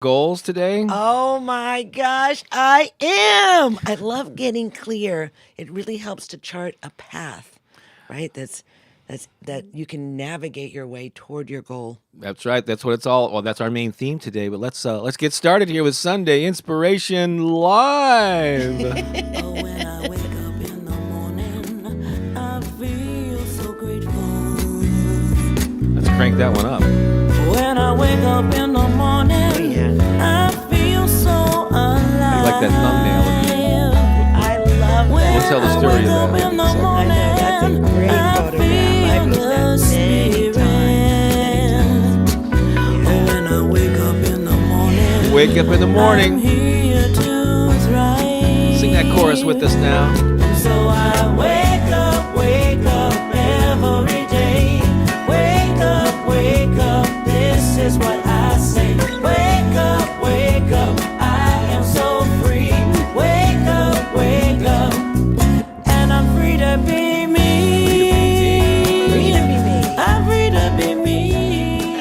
goals today? Oh my gosh, I am. I love getting clear. It really helps to chart a path, right? That you can navigate your way toward your goal. That's right. That's what it's all. Well, that's our main theme today. But let's get started here with Sunday Inspiration Live. Oh, when I wake up in the morning, I feel so grateful. Let's crank that one up. When I wake up in the morning, I feel so alive. I like that thumbnail. I love that. We'll tell the story of that. I know, that's a great photograph. I've used that many times. When I wake up in the morning, Wake up in the morning. Sing that chorus with us now. So I wake up every day. Wake up, this is what I say. Wake up, I am so free. Wake up, and I'm free to be me. Free to be me. I'm free to be me.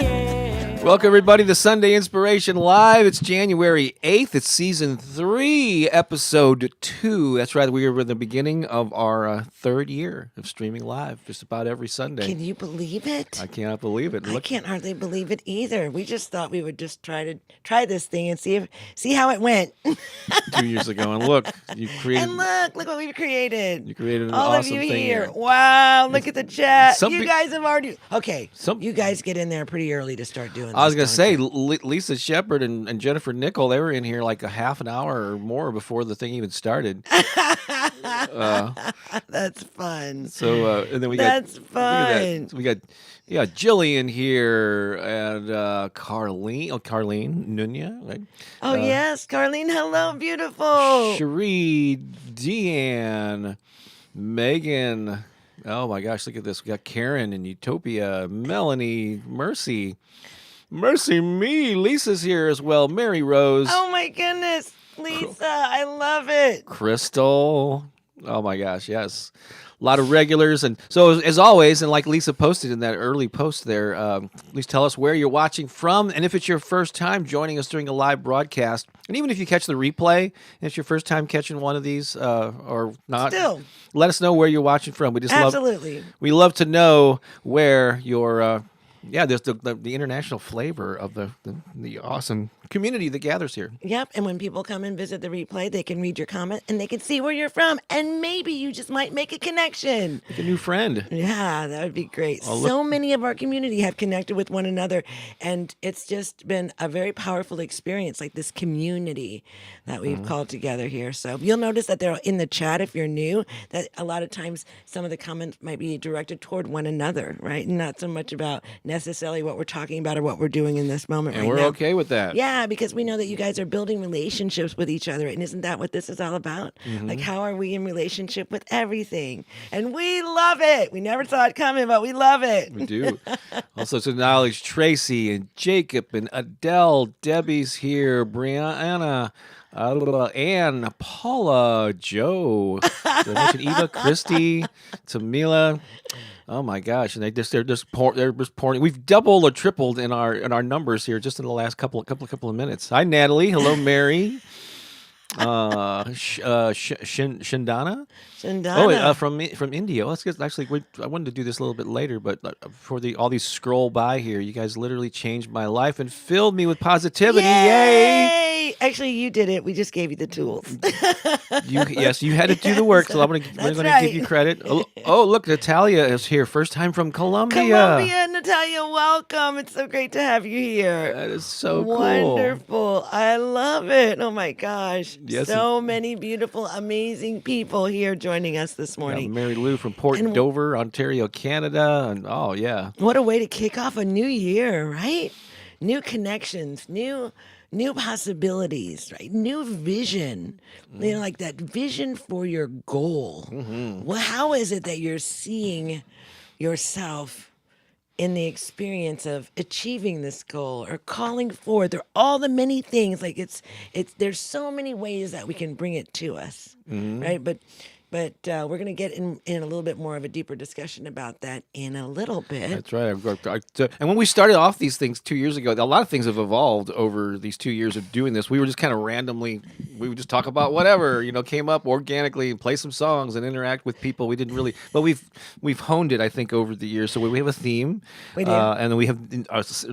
Yeah. Welcome, everybody, to Sunday Inspiration Live. It's January 8th. It's Season 3, Episode 2. That's right. We are in the beginning of our third year of streaming live just about every Sunday. Can you believe it? I cannot believe it. I can't hardly believe it either. We just thought we would just try this thing and see how it went. 2 years ago. And look, you created... And look what we've created. You created an All awesome of you thing here. here. Wow, look at the chat. Some You pe- guys have already... Okay, Some- you guys get in there pretty early to start doing this. I was going to don't say, you? Lisa Shepard and Jennifer Nickel, they were in here like a half an hour or more before the thing even started. That's fun. So, and then we That's got... fun. We got Jillian here and Carlene Nunya, right? Oh, yes, Carlene, hello, beautiful. Cherie, Deanne, Megan. Oh my gosh, look at this. We got Karen in Utopia, Melanie, Mercy me. Lisa's here as well. Mary Rose, Oh, my goodness, Lisa, I love it. Crystal. Oh my gosh, yes. A lot of regulars. And so, as always, and like Lisa posted in that early post there, please tell us where you're watching from. And if it's your first time joining us during a live broadcast, and even if you catch the replay, and it's your first time catching one of these or not, Still. let us know where you're watching from. We just Absolutely. we love to know where you're. There's the international flavor of the awesome community that gathers here. Yep, and when people come and visit the replay, they can read your comment and they can see where you're from, and maybe you just might make a connection. Like a new friend. Yeah, that would be great. Oh, So many of our community have connected with one another, and it's just been a very powerful experience, like this community that we've called together here. So you'll notice that they're in the chat if you're new, that a lot of times some of the comments might be directed toward one another, right? And not so much about necessarily what we're talking about or what we're doing in this moment And right we're now. okay with that. Yeah, because we know that you guys are building relationships with each other. And isn't that what this is all about? Like, how are we in relationship with everything? And we love it. We never saw it coming, but we love it. We do. Also to acknowledge Tracy and Jacob and Adele. Debbie's here. Brianna. Anne, Paula, Joe, did I mention Eva, Christy, Tamila. Oh my gosh! And they're just pouring. We've doubled or tripled in our numbers here just in the last couple of minutes. Hi, Natalie. Hello, Mary. Shindana. Shandana. From India. Well, I wanted to do this a little bit later, but for all these scroll by here, you guys literally changed my life and filled me with positivity. Yay! Actually, you did it. We just gave you the tools. Yes, you had to do the work, so we're going to give you credit. Oh, look, Natalia is here. First time from Colombia. Colombia, Natalia, welcome. It's so great to have you here. That is so cool. Wonderful. I love it. Oh my gosh. Yes, So many beautiful, amazing people here joining us this morning. Mary Lou from Port Dover, Ontario, Canada. And oh, yeah. What a way to kick off a new year, right? New connections, new possibilities, right? New vision. You know, like that vision for your goal. Well, how is it that you're seeing yourself in the experience of achieving this goal or calling forth or all the many things? Like it's there's so many ways that we can bring it to us, right? But But we're going to get in a little bit more of a deeper discussion about that in a little bit. That's right. And when we started off these things 2 years ago, a lot of things have evolved over these 2 years of doing this. We were just kind of randomly, we would just talk about whatever, came up organically and play some songs and interact with people. We didn't really, but we've honed it, I think, over the years. So we have a theme. We do. And then we have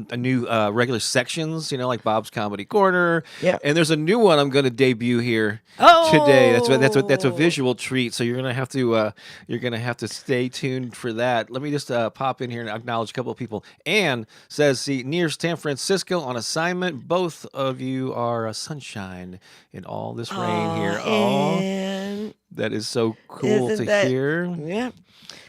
a new regular sections, like Bob's Comedy Corner. Yep. And there's a new one I'm going to debut here today. That's a visual treat. So you're gonna have to stay tuned for that. Let me just pop in here and acknowledge a couple of people. Anne says, "See, near San Francisco on assignment. Both of you are sunshine in all this rain here. And That is so cool isn't to that- hear." Yeah.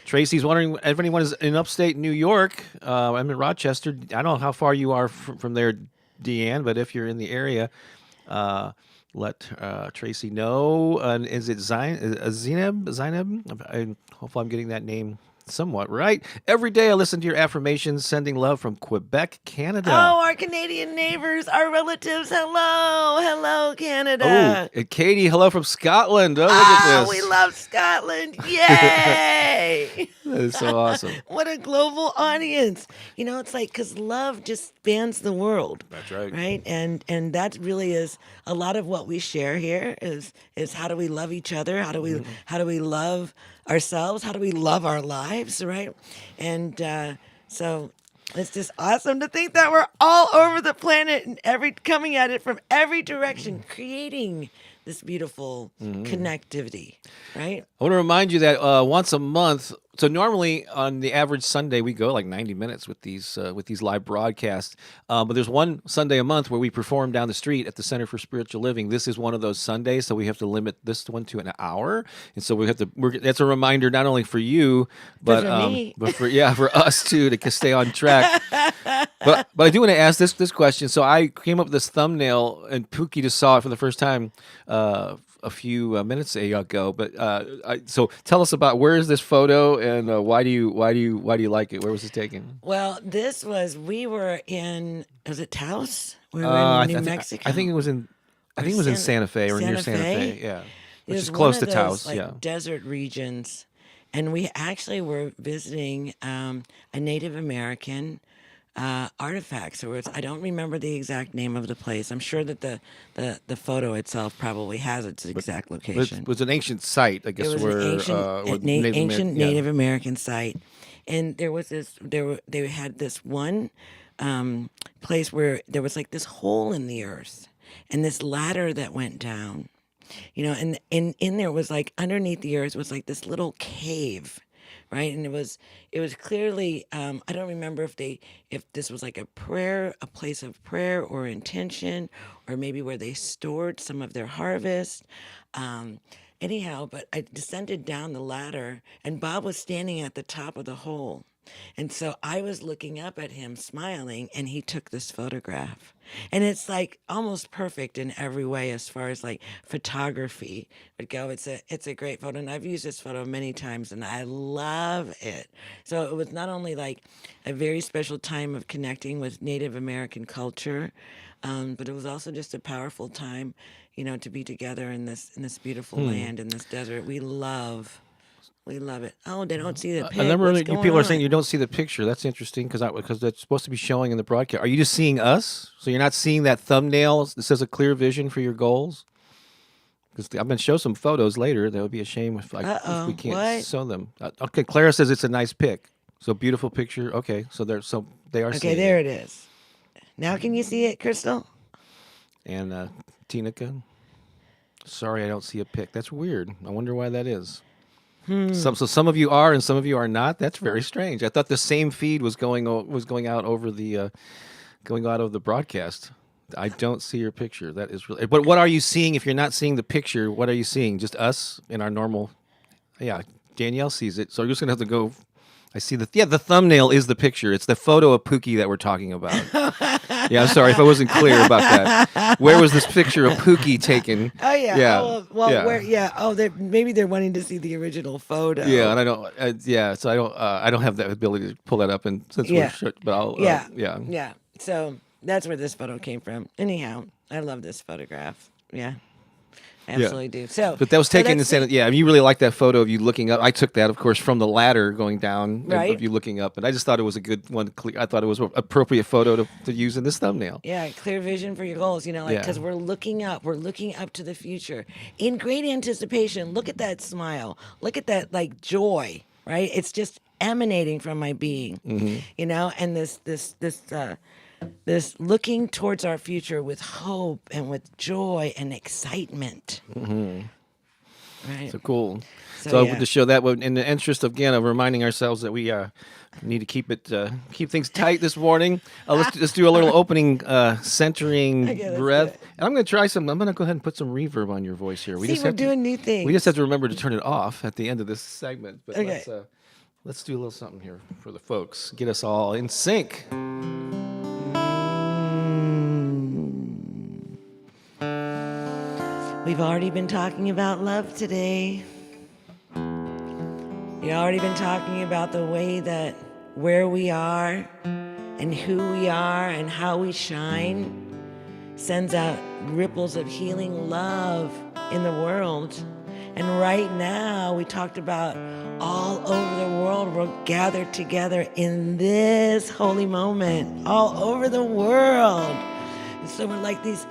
Tracy's wondering if anyone is in upstate New York. I'm in Rochester. I don't know how far you are from there, Deanne, but if you're in the area, let Tracy know. Is it Zainab? Hopefully I'm getting that name somewhat right. Every day I listen to your affirmations, sending love from Quebec, Canada. Oh, our Canadian neighbors, our relatives. Hello, Canada. And Katie, hello from Scotland. Oh, look at this. We love Scotland. Yay. That is so awesome. What a global audience. It's like, because love just spans the world. That's right. Right? And that really is a lot of what we share here is how do we love each other? How do we love ourselves? How do we love our lives, right? And so it's just awesome to think that we're all over the planet and coming at it from every direction, creating this beautiful connectivity, right? I want to remind you that once a month. So normally on the average Sunday we go like 90 minutes with these live broadcasts. But there's one Sunday a month where we perform down the street at the Center for Spiritual Living. This is one of those Sundays, so we have to limit this one to an hour. And so we have to. That's a reminder not only for you, but for me. but for us too to stay on track. But I do want to ask this question. So I came up with this thumbnail, and Pooki just saw it for the first time a few minutes ago. But so tell us about, where is this photo, and why do you like it? Where was it taken? Well, we were in, was it Taos? We were in New Mexico. I think it was in Santa Fe or near Santa Fe. Yeah, which is close to Taos. Yeah, desert regions, and we actually were visiting a Native American artifact. So I don't remember the exact name of the place. I'm sure that the photo itself probably has its exact location. It was an ancient site, I guess. It was where an ancient Native American site, and there was they had this one place where there was like this hole in the earth, and this ladder that went down, and in there was like, underneath the earth was like this little cave. Right, and it was clearly, I don't remember if this was like a place of prayer or intention, or maybe where they stored some of their harvest. Anyhow, but I descended down the ladder, and Bob was standing at the top of the hole. And so I was looking up at him, smiling, and he took this photograph. And it's like almost perfect in every way as far as like photography would go. It's a great photo, and I've used this photo many times, and I love it. So it was not only like a very special time of connecting with Native American culture, but it was also just a powerful time, to be together in this beautiful land, in this desert. We love it. Oh, they don't see the pic. I remember What's you going people are on? saying you don't see the picture. That's interesting because that's supposed to be showing in the broadcast. Are you just seeing us? So you're not seeing that thumbnail that says a clear vision for your goals? Because I'm going to show some photos later. That would be a shame if we can't show them. Okay, Clara says it's a nice pic. So beautiful picture. Okay, so they are. Okay, seeing there it is. Now can you see it, Crystal? And Tinica. Sorry, I don't see a pic. That's weird. I wonder why that is. So some of you are and some of you are not. That's very strange. I thought the same feed was going out over the going out of the broadcast. I don't see your picture. That is really. But what are you seeing? If you're not seeing the picture, what are you seeing? Just us in our normal. Yeah, Danielle sees it. So you're just gonna have to go. I see the thumbnail is the picture. It's the photo of Pooki that we're talking about. Yeah, I'm sorry if I wasn't clear about that. Where was this picture of Pooki taken? Oh yeah. Yeah. Oh, well, yeah. where? Yeah. Oh, maybe they're wanting to see the original photo. Yeah, and I don't. So I don't have that ability to pull that up, and since we're short, but I'll. Yeah. So that's where this photo came from. Anyhow, I love this photograph. Yeah. Absolutely do. So, but that was taken in that's Santa. Yeah, I mean, you really like that photo of you looking up. I took that, of course, from the ladder going down Right. of you looking up, and I just thought it was a good one. I thought it was an appropriate photo to use in this thumbnail. Yeah, clear vision for your goals, because we're looking up to the future in great anticipation. Look at that smile. Look at that joy, right? It's just emanating from my being, and this looking towards our future with hope and with joy and excitement. Right. So cool. So, I want to show that in the interest of reminding ourselves that we need to keep things tight this morning. Let's do a little opening centering breath. And I'm going to try some. I'm going to go ahead and put some reverb on your voice here. We're doing new things. We just have to remember to turn it off at the end of this segment. But Okay. let's do a little something here for the folks. Get us all in sync. We've already been talking about love today. We've already been talking about the way that where we are and who we are and how we shine sends out ripples of healing love in the world. And right now, we talked about all over the world, we're gathered together in this holy moment, all over the world. And so we're like these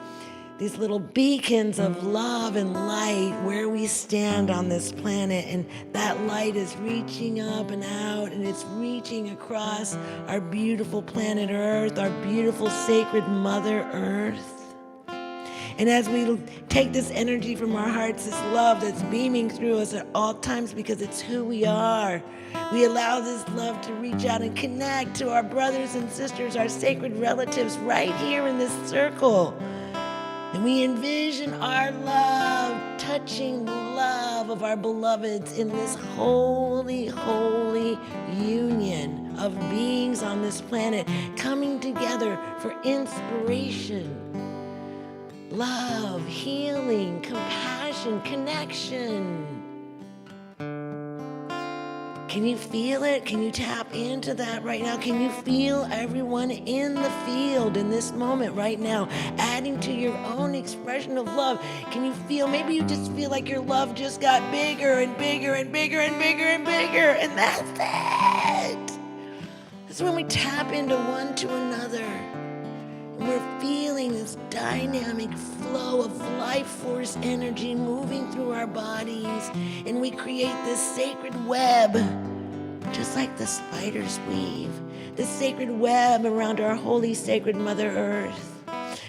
little beacons of love and light where we stand on this planet, and that light is reaching up and out, and it's reaching across our beautiful planet Earth, our beautiful sacred Mother Earth. And as we take this energy from our hearts, this love that's beaming through us at all times because it's who we are, we allow this love to reach out and connect to our brothers and sisters, our sacred relatives right here in this circle. And we envision our love touching the love of our beloveds in this holy, holy union of beings on this planet coming together for inspiration, love, healing, compassion, connection. Can you feel it? Can you tap into that right now? Can you feel everyone in the field in this moment right now, adding to your own expression of love? Can you feel, maybe you just feel like your love just got bigger and bigger and bigger and bigger and bigger, and that's it. That's when we tap into one to another. And we're feeling this dynamic flow of life force energy moving through our bodies, and we create this sacred web, just like the spiders weave, this sacred web around our holy sacred Mother Earth.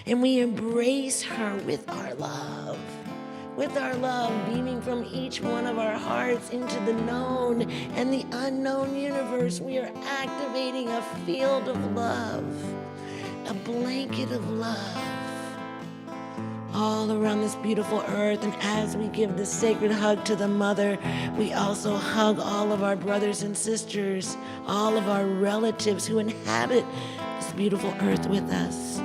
And we embrace her with our love beaming from each one of our hearts into the known and the unknown universe. We are activating a field of love, a blanket of love all around this beautiful earth. And as we give this sacred hug to the Mother, we also hug all of our brothers and sisters, all of our relatives who inhabit this beautiful earth with us.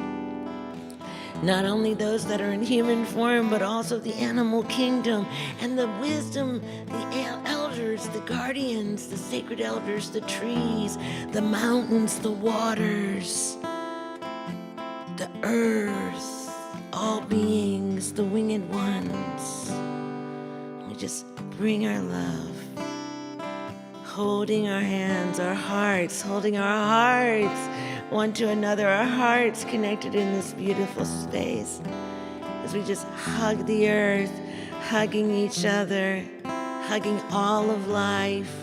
Not only those that are in human form, but also the animal kingdom and the wisdom, the elders, the guardians, the sacred elders, the trees, the mountains, the waters, the earth, all beings, the winged ones. We just bring our love, holding our hands, our hearts, holding our hearts one to another, our hearts connected in this beautiful space, as we just hug the earth, hugging each other, hugging all of life,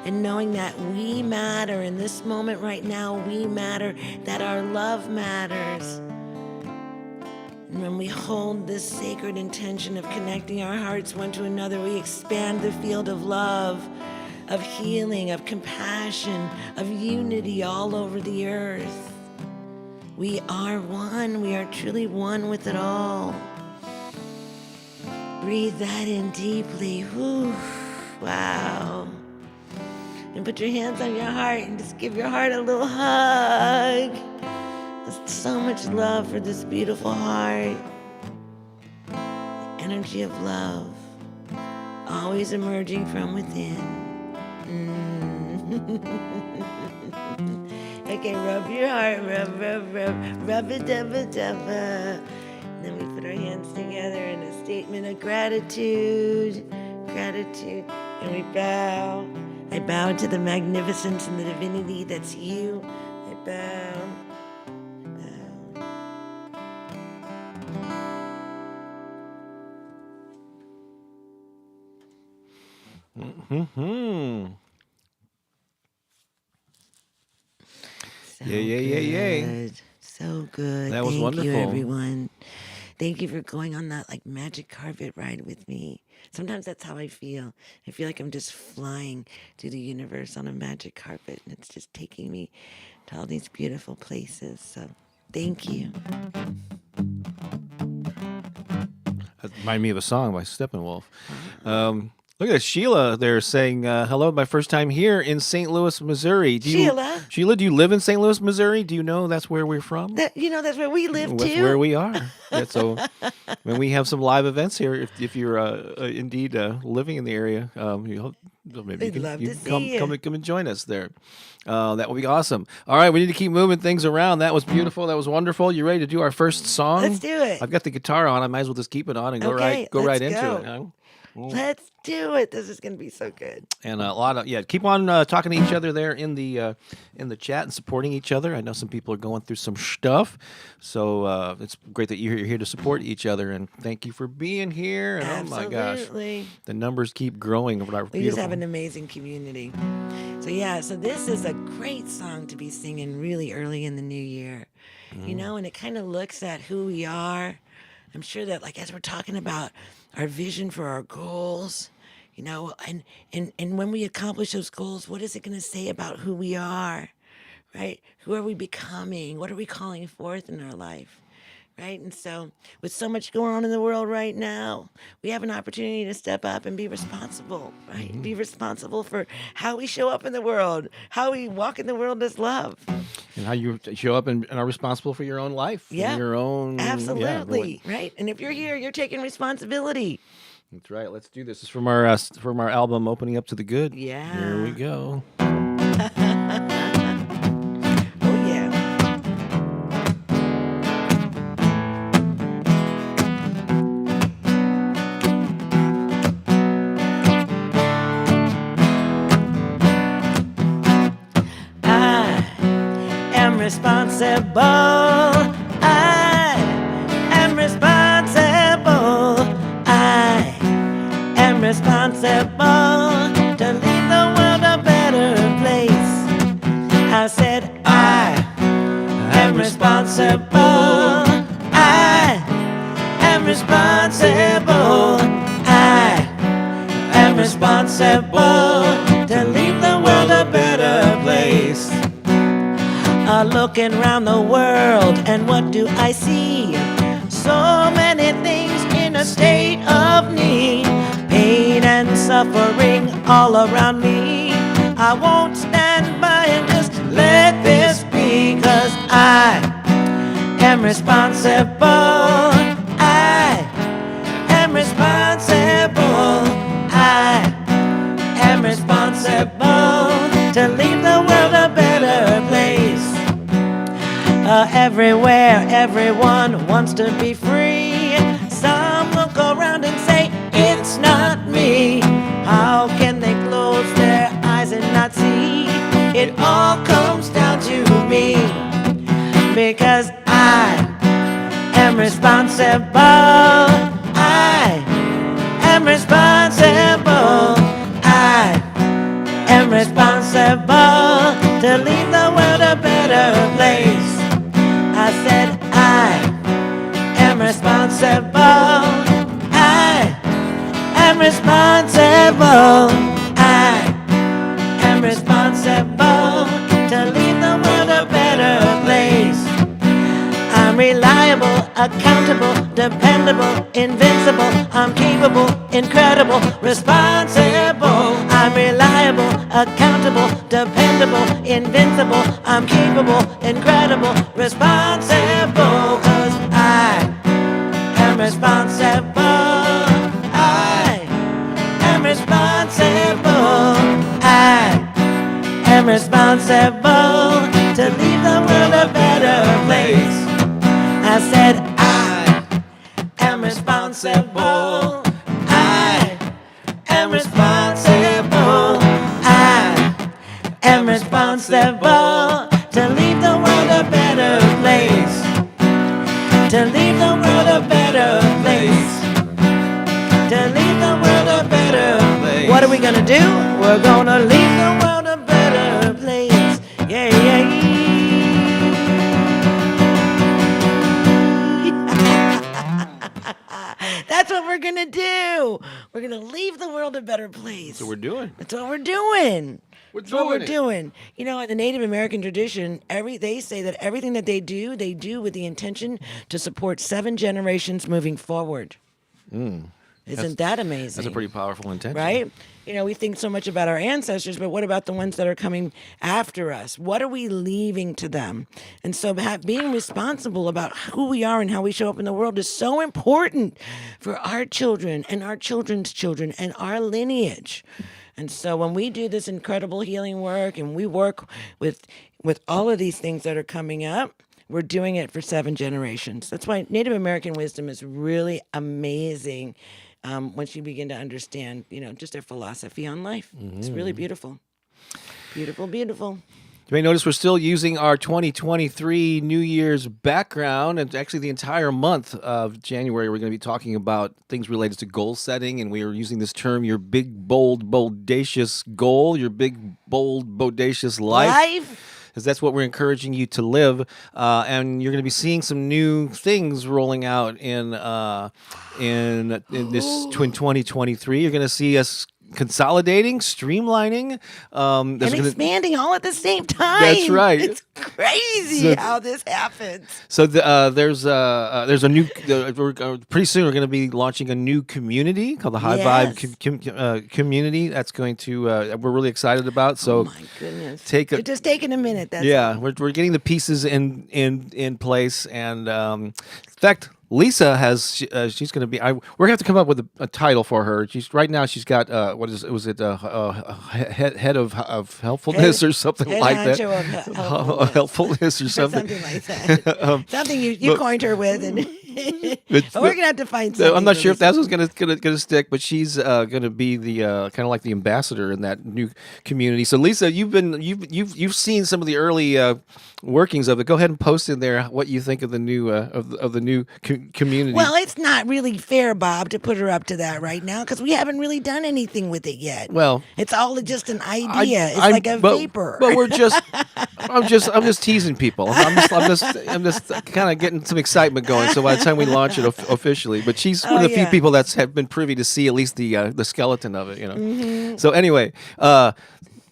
and knowing that we matter in this moment right now. We matter, that our love matters. And when we hold this sacred intention of connecting our hearts one to another, we expand the field of love, of healing, of compassion, of unity all over the earth. We are one. We are truly one with it all. Breathe that in deeply. Whew. Wow. And put your hands on your heart and just give your heart a little hug. There's so much love for this beautiful heart. The energy of love, always emerging from within. Okay, rub your heart, rub it, dubba. Then we put our hands together in a statement of gratitude. Gratitude. And we bow. I bow to the magnificence and the divinity that's you. I bow. Mm-hmm. So Yay. good. So good. That was wonderful. Thank you, everyone. Thank you for going on that like magic carpet ride with me. Sometimes that's how I feel. I feel like I'm just flying through the universe on a magic carpet, and it's just taking me to all these beautiful places. So thank you. That reminded me of a song by Steppenwolf. Look at Sheila there saying, hello, my first time here in St. Louis, Missouri. Sheila, do you live in St. Louis, Missouri? Do you know that's where we're from? That's where we live too. That's where we are. Yeah, so when we have some live events here, if you're indeed living in the area, maybe you can come and join us there. That would be awesome. All right, we need to keep moving things around. That was beautiful. That was wonderful. You ready to do our first song? Let's do it. I've got the guitar on. I might as well just keep it on and go right into it. Huh? Let's do it. This is going to be so good. And a lot of keep on talking to each other there in the chat and supporting each other. I know some people are going through some stuff, so it's great that you're here to support each other. And thank you for being here. And Absolutely. Oh my gosh, the numbers keep growing. We just have an amazing community. So this is a great song to be singing really early in the new year. And it kind of looks at who we are. I'm sure that as we're talking about our vision for our goals, and when we accomplish those goals, what is it going to say about who we are, right? Who are we becoming? What are we calling forth in our life, right? And so with so much going on in the world right now, we have an opportunity to step up and be responsible, right? Mm-hmm. Be responsible for how we show up in the world, how we walk in the world as love. And how you show up and are responsible for your own life. Yeah. Your own. Absolutely. Right. And if you're here, you're taking responsibility. That's right. Let's do this. This is from our album, Opening Up to the Good. Yeah. Here we go. Oh, yeah. Responsible. I am responsible. I am responsible to leave the world a better place. I said I am responsible. I am responsible. I am responsible to leave the world a better place. Looking around the world, and what do I see? So many things in a state of need, pain and suffering all around me. I won't stand by and just let this be, 'cause I am responsible. I am responsible. I am responsible to leave the world a better place. Everywhere, everyone wants to be free. Some look around and say, it's not me. How can they close their eyes and not see? It all comes down to me. Because I am responsible. I am responsible. I am responsible to leave the world a better place. I said I am responsible. I am responsible. I am responsible to leave the world a better place. I'm reliable, accountable, dependable, invincible. I'm capable, incredible, responsible. I'm reliable, accountable, dependable, invincible. I'm capable, incredible, responsible. 'Cause I am responsible. I am responsible. I am responsible to leave the world a better place. I said I am responsible. I am responsible. I am responsible to leave the world a better place. To leave the world a better place. To leave the world a better place. What are we gonna do? We're gonna leave the world a better place. Yeah, yeah, yeah. That's what we're gonna do. We're gonna leave the world a better place. That's what we're doing. That's what we're doing. That's what we're doing. You know, in the Native American tradition, they say that everything that they do with the intention to support 7 generations moving forward. Isn't that amazing? That's a pretty powerful intention. Right? You know, we think so much about our ancestors, but what about the ones that are coming after us? What are we leaving to them? And so being responsible about who we are and how we show up in the world is so important for our children and our children's children and our lineage. And so when we do this incredible healing work and we work with all of these things that are coming up, we're doing it for 7 generations. That's why Native American wisdom is really amazing. Once you begin to understand, you know, just their philosophy on life. It's really beautiful. Beautiful, beautiful. You may notice we're still using our 2023 New Year's background, and actually the entire month of January we're going to be talking about things related to goal setting, and we are using this term, your big, bold, bodacious goal, your big, bold, bodacious life. Because that's what we're encouraging you to live, and you're going to be seeing some new things rolling out in this 2023. You're going to see us consolidating, streamlining, and expanding all at the same time. That's right. It's crazy how this happens. So there's a new. Pretty soon we're going to be launching a new community called the High Vibe community. That's going to we're really excited about. So oh my goodness, it's just taking a minute. That's we're getting the pieces in place, and in fact, Lisa she's going to be. We're going to have to come up with a title for her. She's got head of helpfulness or something like that. Helpfulness or something. Something like that. Something you coined her with, and but we're gonna have to find something. I'm not sure if that's what's gonna stick, but she's gonna be the kind of like the ambassador in that new community. So Lisa, you've seen some of the early workings of it. Go ahead and post in there what you think of the new of the new community. Well, it's not really fair, Bob, to put her up to that right now because we haven't really done anything with it yet. Well, it's all just an idea. It's like a vapor. But I'm just teasing people. I'm just kind of getting some excitement going. So by the time we launch it officially, but she's one of the few people that's have been privy to see at least the skeleton of it. You know. Mm-hmm. So anyway.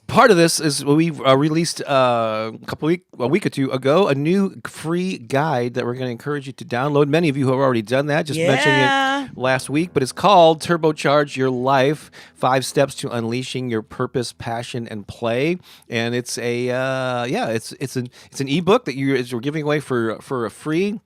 Part of this is we released a week or two ago a new free guide that we're going to encourage you to download. Many of you have already done that. Just mentioning it last week, but it's called "Turbocharge Your Life: 5 Steps to Unleashing Your Purpose, Passion, and Play." And it's it's an ebook that we're giving away for a free.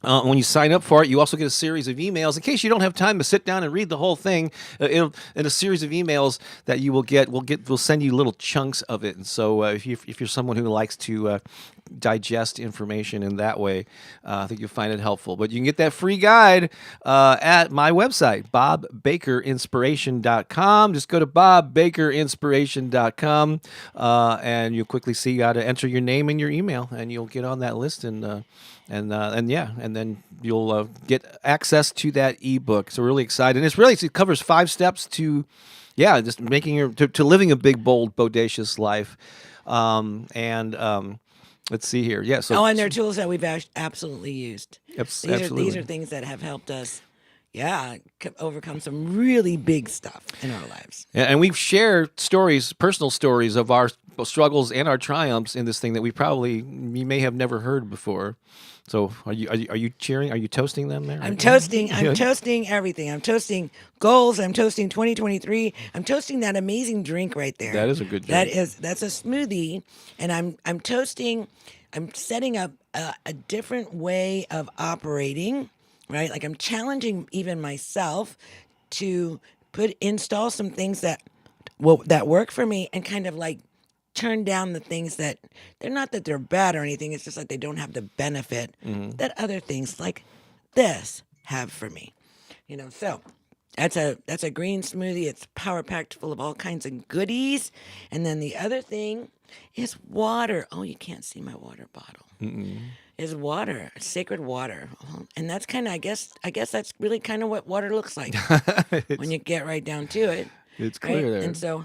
When you sign up for it, you also get a series of emails. In case you don't have time to sit down and read the whole thing, in a series of emails that you will get, we'll send you little chunks of it. And so, if you're someone who likes to digest information in that way, I think you'll find it helpful. But you can get that free guide at my website, bobbakerinspiration.com. Just go to bobbakerinspiration.com, and you'll quickly see how to enter your name and your email, and you'll get on that list and then you'll get access to that ebook. So we're really excited. And it covers 5 steps to just making to living a big, bold, bodacious life. Let's see here. Yeah. So and they're tools that we've absolutely used. Absolutely. These are things that have helped us. Overcome some really big stuff in our lives. And we've shared personal stories of our struggles and our triumphs in this thing that you may have never heard before. So are you cheering? Are you toasting them there? I'm toasting. I'm toasting everything. I'm toasting goals. I'm toasting 2023. I'm toasting that amazing drink right there. That is a good drink. That's a smoothie, and I'm toasting. I'm setting up a different way of operating. Right, like I'm challenging even myself to install some things that work for me, and kind of like turn down the things that they're not that they're bad or anything. It's just like they don't have the benefit that other things like this have for me. So that's a green smoothie. It's power packed full of all kinds of goodies. And then the other thing is water. Oh, you can't see my water bottle. Is water, sacred water. And that's kind of, I guess that's really kind of what water looks like when you get right down to it. It's clear there. And so,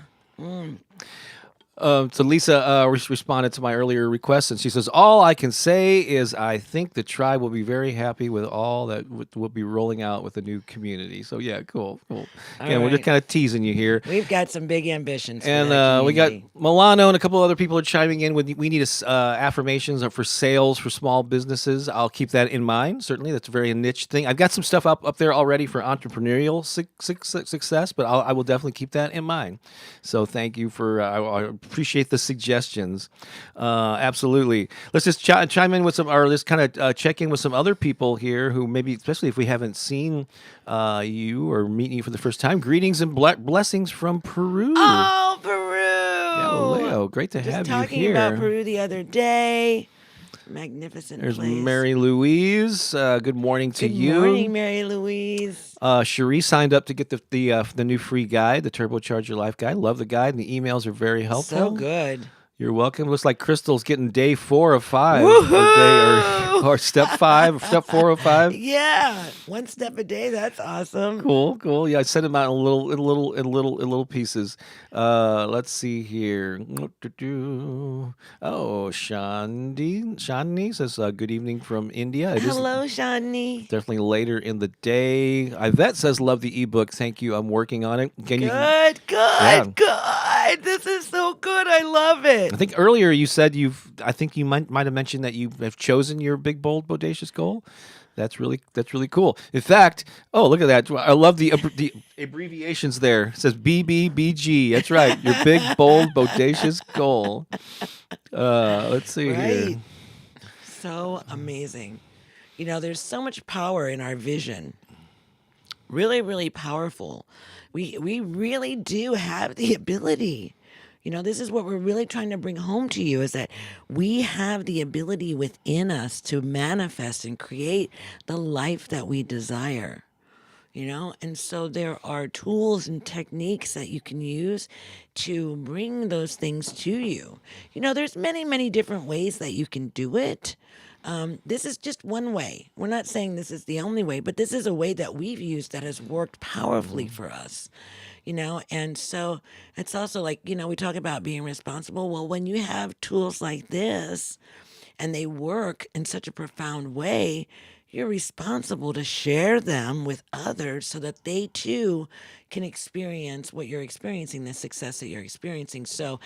So Lisa responded to my earlier request, and she says, all I can say is I think the tribe will be very happy with all that will be rolling out with the new community. So, yeah, cool. Again, we're just kind of teasing you here. We've got some big ambitions. And we got Milano and a couple other people are chiming in with, we need affirmations for sales for small businesses. I'll keep that in mind. Certainly, that's a very niche thing. I've got some stuff up there already for entrepreneurial success, but I will definitely keep that in mind. So thank you for, I appreciate the suggestions. Absolutely. Let's just chime in with some, or let's kind of check in with some other people here who maybe, especially if we haven't seen you or meeting you for the first time. Greetings and blessings from Peru. Oh, Peru! Galileo, great to have you here. Just talking about Peru the other day. Magnificent There's place. Mary Louise. Good morning to you. Good morning, Mary Louise. Cherie signed up to get the new free guide, the Turbocharge Your Life guide. Love the guide, and the emails are very helpful. So good. You're welcome. Looks like Crystal's getting day 4 of 5. Woohoo! Or step 5, step 4 of 5. Yeah, one step a day. That's awesome. Cool. Yeah, I sent them out in little pieces. Let's see here. Oh, Shani says good evening from India. Hello, Shani. Definitely later in the day. Yvette says love the ebook. Thank you. I'm working on it. Good. This is so good. I love it. I think earlier you said I think you might have mentioned that you have chosen your big, bold, bodacious goal. That's really cool. In fact, oh, look at that. I love the abbreviations there. It says BBBG. That's right. Your big, bold, bodacious goal. Let's see here. So amazing. There's so much power in our vision. Really, really powerful. We really do have the ability. This is what we're really trying to bring home to you, is that we have the ability within us to manifest and create the life that we desire. And so there are tools and techniques that you can use to bring those things to you. There's many, many different ways that you can do it. This is just one way. We're not saying this is the only way, but this is a way that we've used that has worked powerfully for us. And so it's also like, we talk about being responsible. Well, when you have tools like this and they work in such a profound way, you're responsible to share them with others so that they too can experience what you're experiencing, the success that you're experiencing. So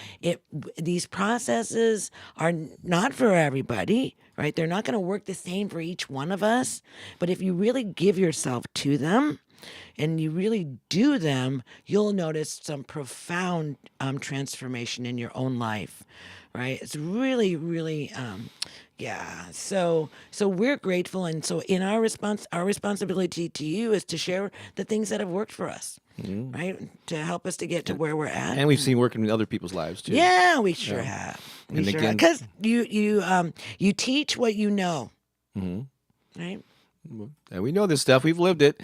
these processes are not for everybody, right? They're not going to work the same for each one of us. But if you really give yourself to them, and you really do them, you'll notice some profound transformation in your own life, right? It's really, really, So we're grateful, and so in our responsibility to you is to share the things that have worked for us, right? To help us to get to where we're at. And we've seen working in other people's lives too. Yeah, we sure have. Because you teach what you know, right? And we know this stuff. We've lived it.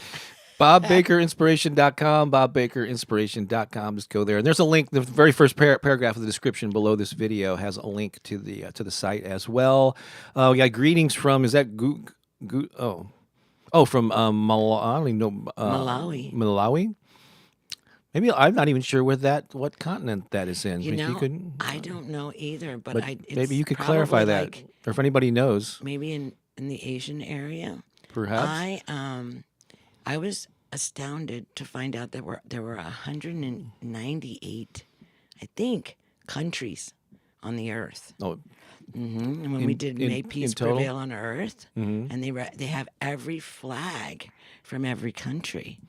BobBakerInspiration.com, BobBakerInspiration.com. Just go there. And there's a link. The very first paragraph of the description below this video has a link to the site as well. We got greetings from, is that from Malawi? I don't even know. Malawi? Maybe I'm not even sure what continent that is in. I don't know either, but maybe you could clarify that, or if anybody knows. Maybe in the Asian area. Perhaps. I was astounded to find out that there were 198, I think, countries on the earth. Oh, and when we did May Peace Prevail on Earth, and they have every flag from every country.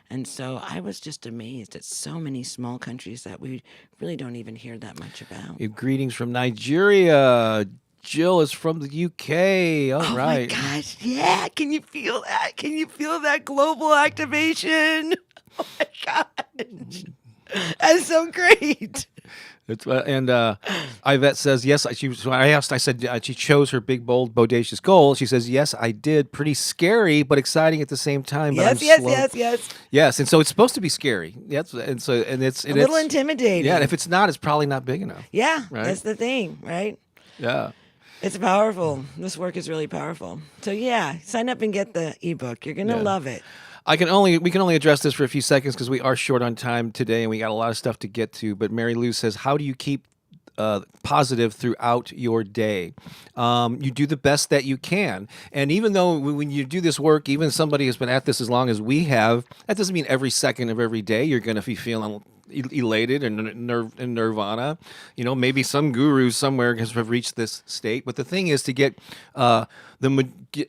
And so I was just amazed at so many small countries that we really don't even hear that much about. Greetings from Nigeria. Jill is from the UK. All right. Oh my gosh, yeah. Can you feel that? Can you feel that global activation? Oh my gosh. That's so great. And Yvette says, yes, when I asked, I said, she chose her big, bold, bodacious goal. She says, yes, I did. Pretty scary, but exciting at the same time. But I'm slow. Yes. Yes, and so it's supposed to be scary. Yes, and it's A little intimidating. Yeah, and if it's not, it's probably not big enough. Yeah, right? That's the thing, right? Yeah. It's powerful. This work is really powerful. So yeah, sign up and get the ebook. You're gonna love it. We can only address this for a few seconds because we are short on time today and we got a lot of stuff to get to. But Mary Lou says, how do you keep positive throughout your day? You do the best that you can. And even though when you do this work, even somebody who's been at this as long as we have, that doesn't mean every second of every day you're going to be feeling elated and in nirvana. You know, maybe some guru somewhere has reached this state. But the thing is to get a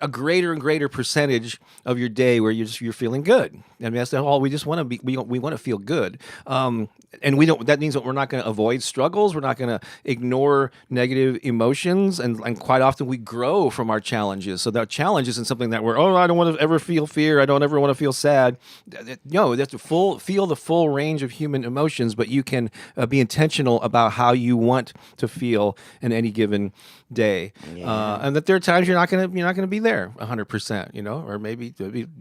greater and greater percentage of your day where you're feeling good. I mean, that's all we just want to be. We want to feel good. And we don't. That means that we're not going to avoid struggles. We're not going to ignore negative emotions. And quite often we grow from our challenges. So that challenge isn't something that I don't want to ever feel fear. I don't ever want to feel sad. No, that's feel the full range of human emotions. But you can be intentional about how you want to feel in any given day. And that there are times you're not gonna be there 100%. You know, or maybe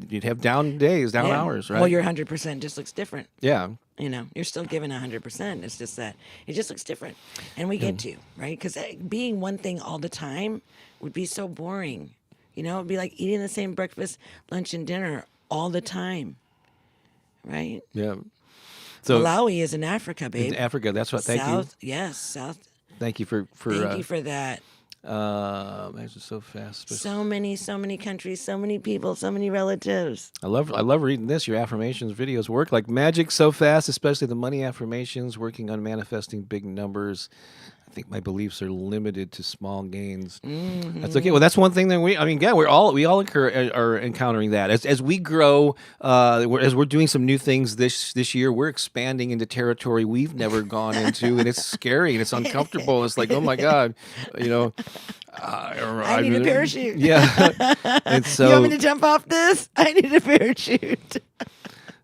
you'd have down days, down hours. Right. Well, your 100% just looks different. Yeah. You know, you're still giving 100%. It's just that it just looks different. And we get to, right? Because being one thing all the time would be so boring. You know, it'd be like eating the same breakfast, lunch, and dinner all the time. Right? Yeah. So Malawi is in Africa, babe. In Africa, that's what. Thank you. Yes, South. Thank you for Thank you for that. It's so fast. So many countries, so many people, so many relatives. I love reading this. Your affirmations videos work like magic so fast, especially the money affirmations, working on manifesting big numbers. I think my beliefs are limited to small gains. Mm-hmm. That's okay. Well, that's one thing that we all are encountering that as we grow, as we're doing some new things this year. We're expanding into territory we've never gone into, and it's scary and it's uncomfortable. It's like, oh my God, you know. I need a parachute. Yeah, and so you want me to jump off this? I need a parachute.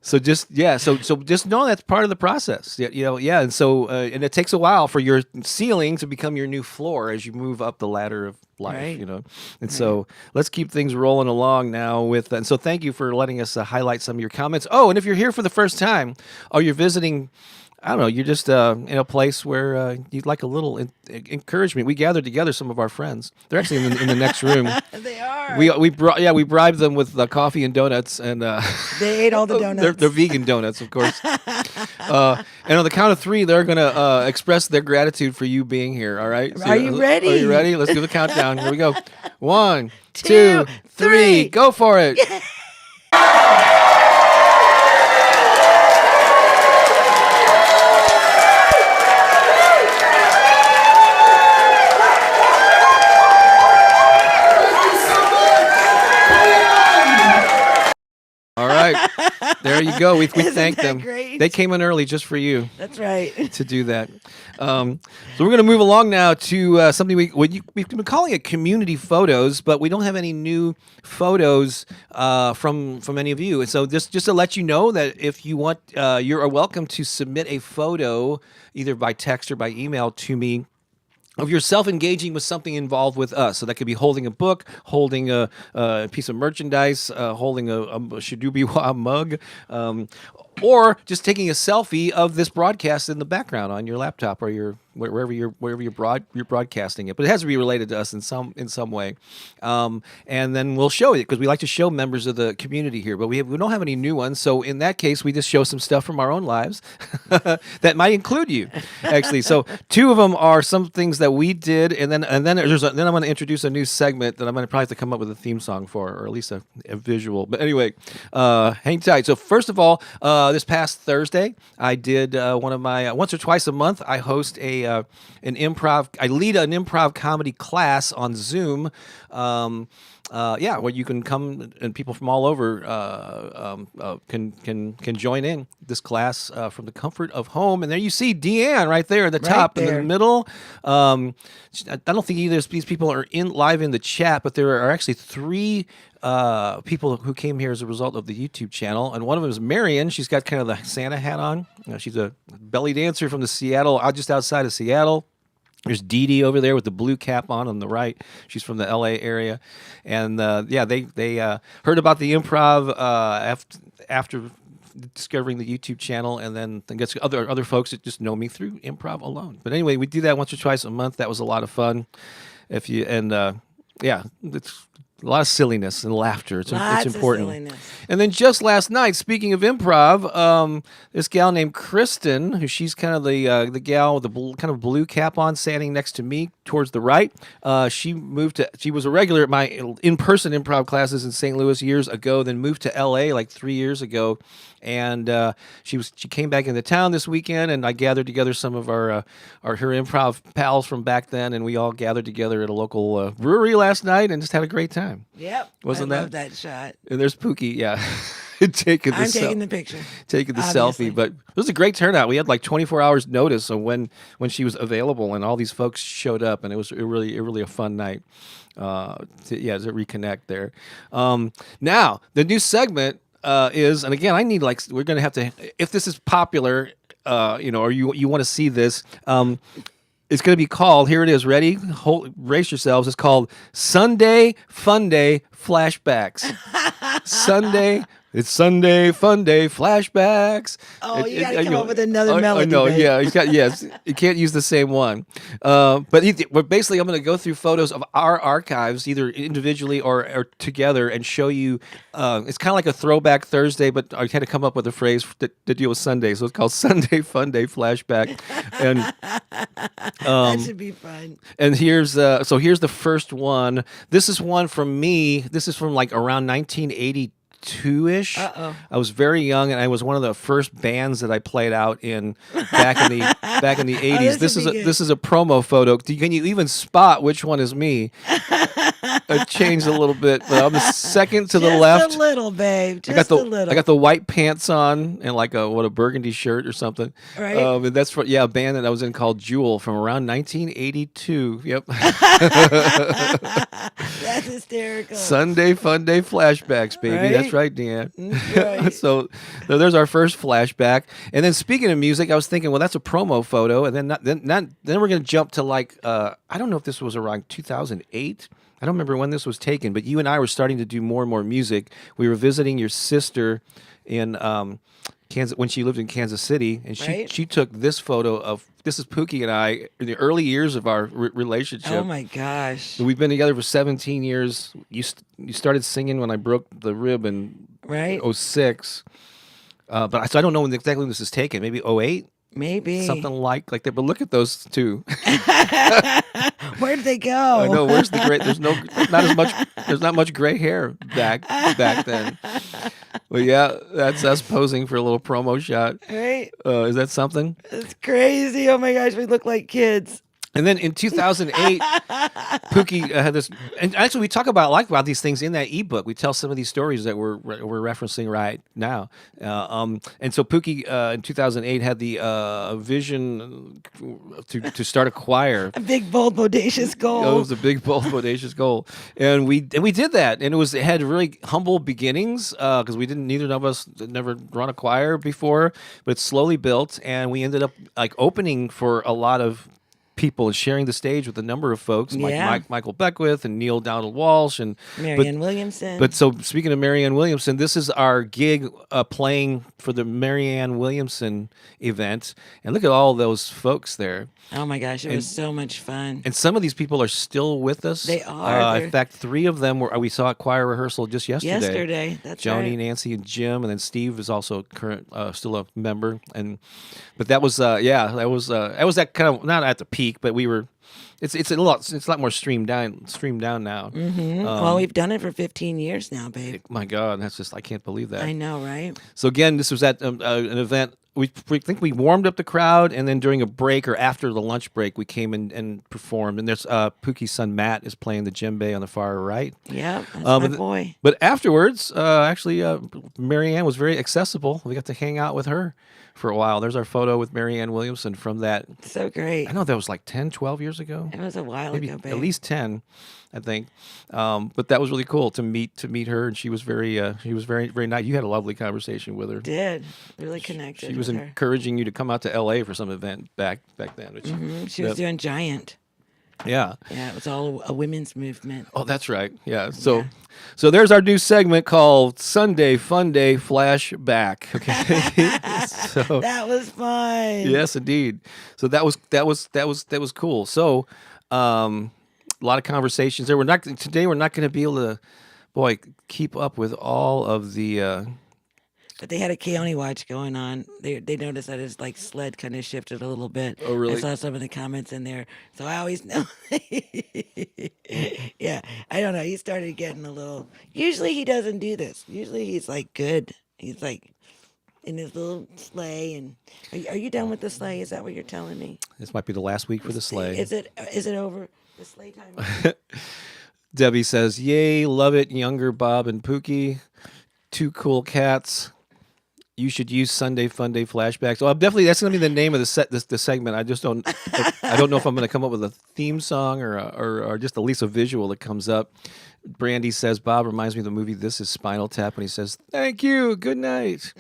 So just know that's part of the process. And so and it takes a while for your ceiling to become your new floor as you move up the ladder of life. Right. You know, and so let's keep things rolling along now with. And so thank you for letting us highlight some of your comments. Oh, and if you're here for the first time, or you're visiting. I don't know. You're just in a place where you'd like a little encouragement. We gathered together some of our friends. They're actually in the next room. They are. We bribed them with coffee and donuts, and they ate all the donuts. They're vegan donuts, of course. And on the count of 3, they're gonna express their gratitude for you being here. All right? Are you ready? Are you ready? Let's do the countdown. Here we go. 1, 2, 3. Go for it. All right, there you go. We thank them. Great? They came in early just for you. That's right. To do that. So we're going to move along now to something we've been calling it community photos, but we don't have any new photos from any of you. And so just to let you know that if you want, you're welcome to submit a photo either by text or by email to me of yourself engaging with something involved with us. So that could be holding a book, holding a piece of merchandise, holding a Shadubiwa mug, or just taking a selfie of this broadcast in the background on your laptop or wherever you're broadcasting it. But it has to be related to us in some way. And then we'll show it because we like to show members of the community here. But we don't have any new ones. So in that case, we just show some stuff from our own lives that might include you, actually. So 2 of them are some things that we did, and then I'm going to introduce a new segment that I'm going to probably have to come up with a theme song for, or at least a visual. But anyway, hang tight. So first of all, this past Thursday, I did one of my once or twice a month. I host I lead an improv comedy class on Zoom. Where you can come and people from all over can join in this class from the comfort of home. And there you see Deanne right there at the top in the middle. I don't think either of these people are live in the chat, but there are actually 3 people who came here as a result of the YouTube channel, and one of them is Marion. She's got kind of the Santa hat on. She's a belly dancer from the Seattle, just outside of Seattle. There's Dee Dee over there with the blue cap on the right. She's from the L.A. area, and they heard about the improv after discovering the YouTube channel, and then I guess other folks that just know me through improv alone. But anyway, we do that once or twice a month. That was a lot of fun. It's a lot of silliness and laughter. It's important. Of silliness. And then just last night, speaking of improv, this gal named Kristen, she's kind of the gal with the kind of blue cap on, standing next to me towards the right. She was a regular at my in-person improv classes in St. Louis years ago, then moved to L.A. like 3 years ago. And she came back into town this weekend, and I gathered together some of her improv pals from back then, and we all gathered together at a local brewery last night and just had a great time. Yep, Wasn't I that? love that shot. And there's Pooki, yeah, taking the picture, taking the obviously. selfie. But it was a great turnout. We had like 24 hours notice of when she was available, and all these folks showed up, and it was really a fun night. To reconnect there. Now the new segment. And again, I need we're going to have to, if this is popular, or you want to see this, it's going to be called, here it is, ready? Brace yourselves. It's called Sunday Funday Flashbacks. It's Sunday Funday Flashbacks. Oh, you got to come up with another melody. I know, babe. yeah. You can't use the same one. But basically, I'm going to go through photos of our archives, either individually or together, and show you. It's kind of like a throwback Thursday, but I had to come up with a phrase to deal with Sunday, so it's called Sunday Funday Flashback. And that should be fun. And here's the first one. This is one from me. This is from like around 1982-ish. I was very young, and I was one of the first bands that I played out in back in the 80s. This is a promo photo. Can you even spot which one is me? I changed a little bit, but I'm the second to the left. Just a little, babe. I got the white pants on and like a burgundy shirt or something. Right. And that's a band that I was in called Jewel from around 1982. Yep. That's hysterical. Sunday Funday Flashbacks, baby. Right? That's right, Dan. Right. So there's our first flashback. And then speaking of music, I was thinking, well, that's a promo photo, and then we're gonna jump to like I don't know if this was around 2008. I don't remember when this was taken, but you and I were starting to do more and more music. We were visiting your sister in Kansas when she lived in Kansas City, and she took this photo of. This is Pooki and I in the early years of our relationship. Oh my gosh! We've been together for 17 years. You started singing when I broke the rib in 06. But I don't know exactly when this is taken. Maybe 08? Maybe. Something like that. But look at those two. Where did they go? I know. Where's the gray? There's not much gray hair back then. Well, yeah, that's us posing for a little promo shot. Right? Is that something? It's crazy. Oh my gosh, we look like kids. And then in 2008, Pooki had this, and actually we talk about these things in that ebook. We tell some of these stories that we're referencing right now. And so Pooki in 2008 had the vision to start a choir. A big, bold, bodacious goal. It was a big, bold, bodacious goal, and we did that, and it had really humble beginnings because neither of us had never run a choir before, but it slowly built, and we ended up like opening for a lot of people and sharing the stage with a number of folks, like Michael Beckwith and Neil Donald Walsh and Marianne Williamson. But so speaking of Marianne Williamson, this is our gig playing for the Marianne Williamson event, and look at all those folks there. Oh my gosh, it was so much fun. And some of these people are still with us. They are. In fact, 3 of them we saw at choir rehearsal just yesterday. That's Joni, right. Nancy, and Jim, and then Steve is also still a member. But that was that kind of not at the peak, but we were. It's a lot more streamed down now. Mm-hmm. Well, we've done it for 15 years now, babe. My God, I can't believe that. I know, right? So again, this was at an event we think we warmed up the crowd, and then during a break or after the lunch break, we came in and performed. And there's Pookie's son Matt is playing the djembe on the far right. Yeah, that's my boy. But afterwards, actually, Marianne was very accessible. We got to hang out with her for a while. There's our photo with Marianne Williamson from that. So great. I know that was like 10, 12 years ago. It was a while ago, babe. At least 10, I think. But that was really cool to meet her, and she was very very nice. You had a lovely conversation with her. Did really connected. She was with her. encouraging you to come out to LA for some event back then. Which, She was doing Giant. Yeah. Yeah, it was all a women's movement. Oh, that's right. Yeah. So there's our new segment called Sunday Funday Flashback. Okay. So That was fun. yes, indeed. So that was cool. So a lot of conversations there. Today we're not going to be able to keep up with all of the But they had a Keone watch going on. They noticed that his like sled kind of shifted a little bit. Oh, really? I saw some of the comments in there, so I always know. Yeah, I don't know. He started getting a little. Usually he doesn't do this. Usually he's like good. He's like in his little sleigh. And are you done with the sleigh? Is that what you're telling me? this might be the last week for the sleigh. Is it over? The sleigh time. Debbie says, "Yay, love it, younger Bob and Pookie, two cool cats. You should use Sunday Funday Flashbacks." So definitely that's going to be the name of the segment. I just don't know if I'm going to come up with a theme song or just at least a visual that comes up. Brandy says, "Bob reminds me of the movie This Is Spinal Tap," when he says, "Thank you, good night."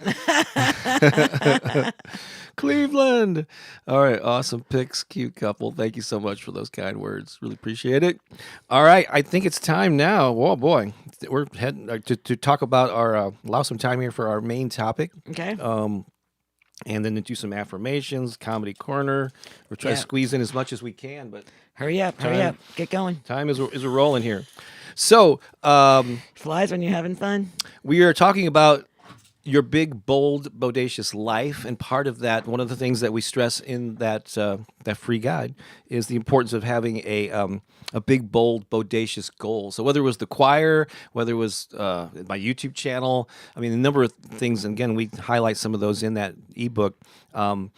Cleveland. All right, awesome picks, cute couple. Thank you so much for those kind words. Really appreciate it. All right, I think it's time now. Oh boy, we're heading to talk about allow some time here for our main topic. Okay. And then to do some affirmations, comedy corner. We're trying to squeeze in as much as we can, but Hurry up. Get going. time is a rolling here. So Flies when you're having fun. we are talking about your big, bold, bodacious life, and part of that, one of the things that we stress in that free guide is the importance of having a big, bold, bodacious goal. So whether it was the choir, whether it was my YouTube channel, I mean, a number of things. And again, we highlight some of those in that ebook. When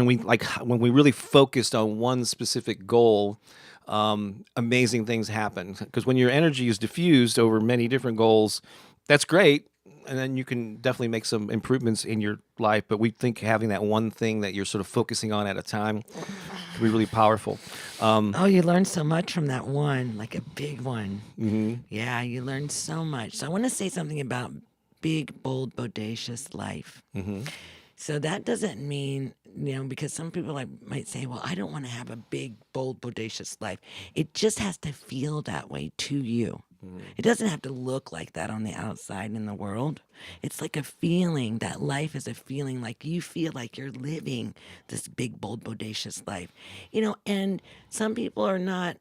we really focused on one specific goal, amazing things happen. Because when your energy is diffused over many different goals, that's great. And then you can definitely make some improvements in your life. But we think having that one thing that you're sort of focusing on at a time can be really powerful. You learned so much from that one, like a big one. Mm-hmm. Yeah, you learned so much. So I want to say something about big, bold, bodacious life. Mm-hmm. So that doesn't mean, because some people might say, well, I don't want to have a big, bold, bodacious life. It just has to feel that way to you. It doesn't have to look like that on the outside in the world. It's like a feeling. That life is a feeling, like you feel like you're living this big, bold, bodacious life. And some people are not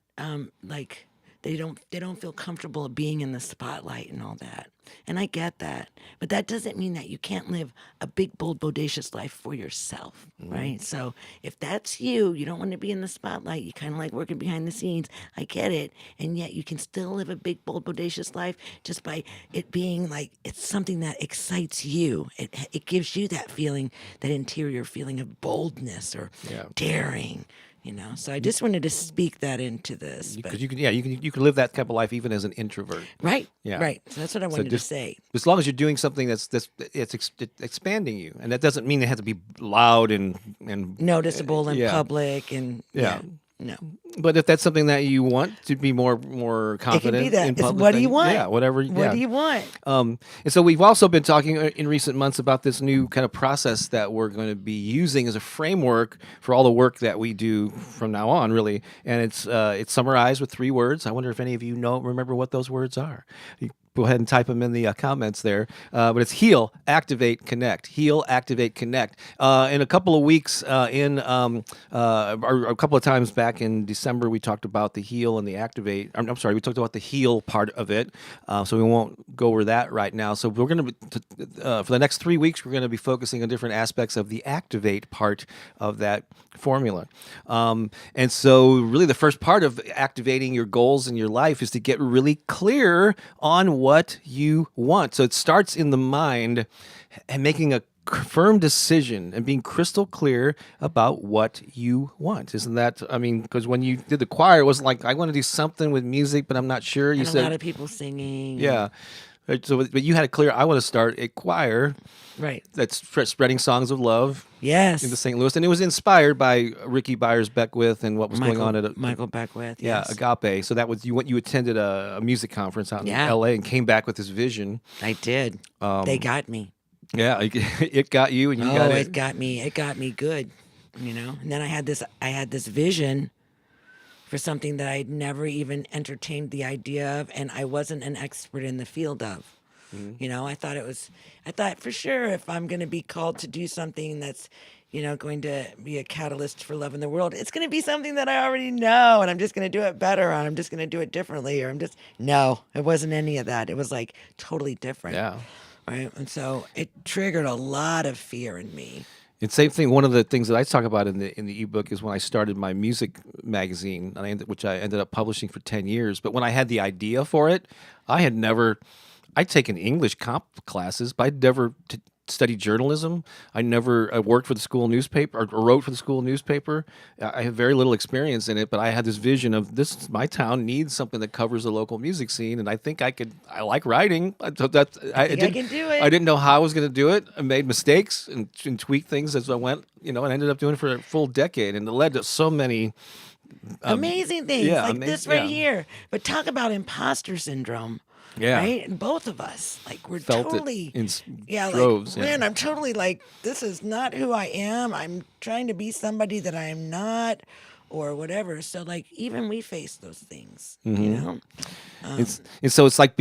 they don't feel comfortable being in the spotlight and all that. And I get that. But that doesn't mean that you can't live a big, bold, bodacious life for yourself, right? So if that's you don't want to be in the spotlight, you kind of like working behind the scenes, I get it. And yet you can still live a big, bold, bodacious life just by it being like it's something that excites you. It gives you that feeling, that interior feeling of boldness or daring. So I just wanted to speak that into this. Because you can live that type of life even as an introvert. Right. Yeah. Right. So that's what I wanted to say. As long as you're doing something that's expanding you, and that doesn't mean it has to be loud and noticeable in public and no. But if that's something that you want to be more confident, it can be that. In public, what do you want? Yeah, whatever. What do you want? And so we've also been talking in recent months about this new kind of process that we're going to be using as a framework for all the work that we do from now on, really. And it's summarized with 3 words. I wonder if any of you remember what those words are. Go ahead and type them in the comments there. But it's heal, activate, connect. Heal, activate, connect. In a couple of weeks, or a couple of times back in December, we talked about the heal and the activate. I'm sorry, we talked about the heal part of it. So we won't go over that right now. So we're going to, for the next 3 weeks, we're going to be focusing on different aspects of the activate part of that formula. And so really the first part of activating your goals in your life is to get really clear on what you want. So it starts in the mind and making a firm decision and being crystal clear about what you want. Isn't that, I mean, because when you did the choir, it wasn't like, I want to do something with music, but I'm not sure. You And a said, lot of people singing. yeah. So, but you had it clear, I want to start a choir Right. that's spreading songs of love Yes. into St. Louis. And it was inspired by Ricky Byers Beckwith and what was going on at Michael Beckwith. yeah, Yes. Agape. So that was you attended a music conference out in Yeah. LA and came back with this vision. I did. They got me. Yeah, it got you and you got it got me. It got me good, And then I had this vision for something that I'd never even entertained the idea of, and I wasn't an expert in the field of. I thought for sure if I'm going to be called to do something that's, going to be a catalyst for love in the world, it's going to be something that I already know, and I'm just going to do it better, or I'm just going to do it differently, or no, it wasn't any of that. It was like totally different. Yeah. Right. And so it triggered a lot of fear in me. And same thing. One of the things that I talk about in the ebook is when I started my music magazine, which I ended up publishing for 10 years. But when I had the idea for it, I'd taken English comp classes, but I'd never studied journalism. I never worked for the school newspaper or wrote for the school newspaper. I have very little experience in it, but I had this vision of my town needs something that covers the local music scene, and I think I like writing. I can do it. I didn't know how I was going to do it. I made mistakes and tweaked things as I went, and I ended up doing it for a full decade, and it led to so many amazing things this right here. But talk about imposter syndrome. Yeah. Right? And both of us, we're felt totally, it in droves. Man, I'm totally this is not who I am. I'm trying to be somebody that I am not, or whatever. So, even we face those things, So it's like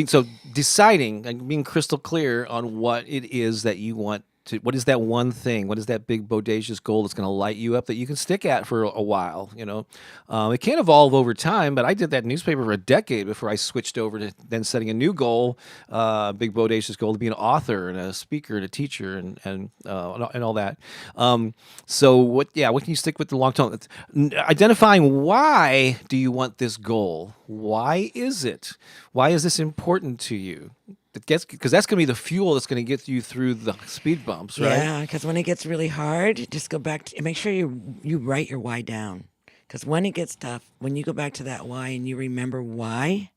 deciding, being crystal clear on what it is that you want. What is that one thing? What is that big bodacious goal that's going to light you up that you can stick at for a while? It can evolve over time, but I did that newspaper for a decade before I switched over to then setting a new goal, big bodacious goal to be an author and a speaker and a teacher and all that. So what can you stick with the long term? Identifying why do you want this goal? Why is it? Why is this important to you? Because that's going to be the fuel that's going to get you through the speed bumps, right? Yeah, because when it gets really hard, just go back to make sure you write your why down. Because when it gets tough, when you go back to that why and you remember why,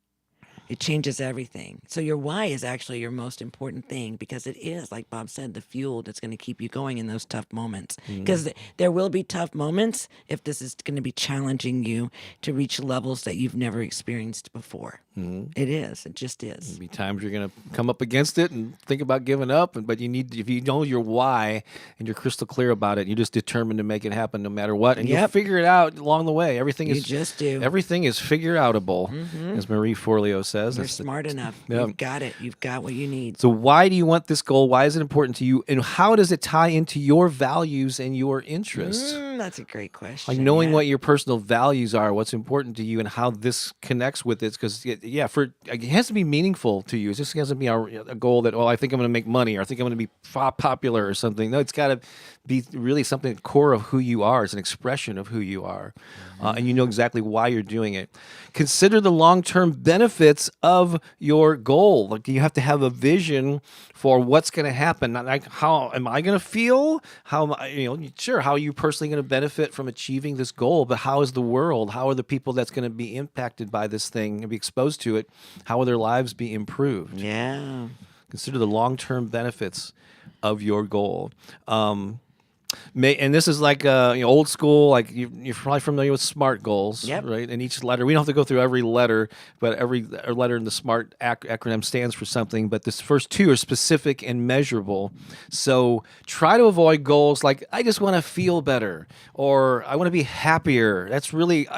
it changes everything. So your why is actually your most important thing, because it is, like Bob said, the fuel that's going to keep you going in those tough moments. Because there will be tough moments if this is going to be challenging you to reach levels that you've never experienced before. It is. It just is. There'll be times you're going to come up against it and think about giving up, but if you know your why and you're crystal clear about it, you're just determined to make it happen no matter what, and you'll figure it out along the way. Everything is figure outable, as Marie Forleo says. You're smart enough. Yeah. You've got it. You've got what you need. So why do you want this goal? Why is it important to you? And how does it tie into your values and your interests? That's a great question. Like knowing what your personal values are, what's important to you, and how this connects with it. Because it has to be meaningful to you. It just hasn't be a goal that, I think I'm going to make money, or I think I'm going to be popular or something. No, it's got to be really something core of who you are. It's an expression of who you are, and you know exactly why you're doing it. Consider the long-term benefits of your goal. Like, you have to have a vision for what's going to happen. Not like, how am I going to feel? How am I, how are you personally going to benefit from achieving this goal? But how is the world? How are the people that's going to be impacted by this thing and be exposed to it? How will their lives be improved? Yeah. Consider the long-term benefits of your goal. And this is like old school, like you're probably familiar with SMART goals, right? And each letter, we don't have to go through every letter, but every letter in the SMART acronym stands for something. But this first two are specific and measurable. So try to avoid goals like, I just want to feel better, or I want to be happier. That's really,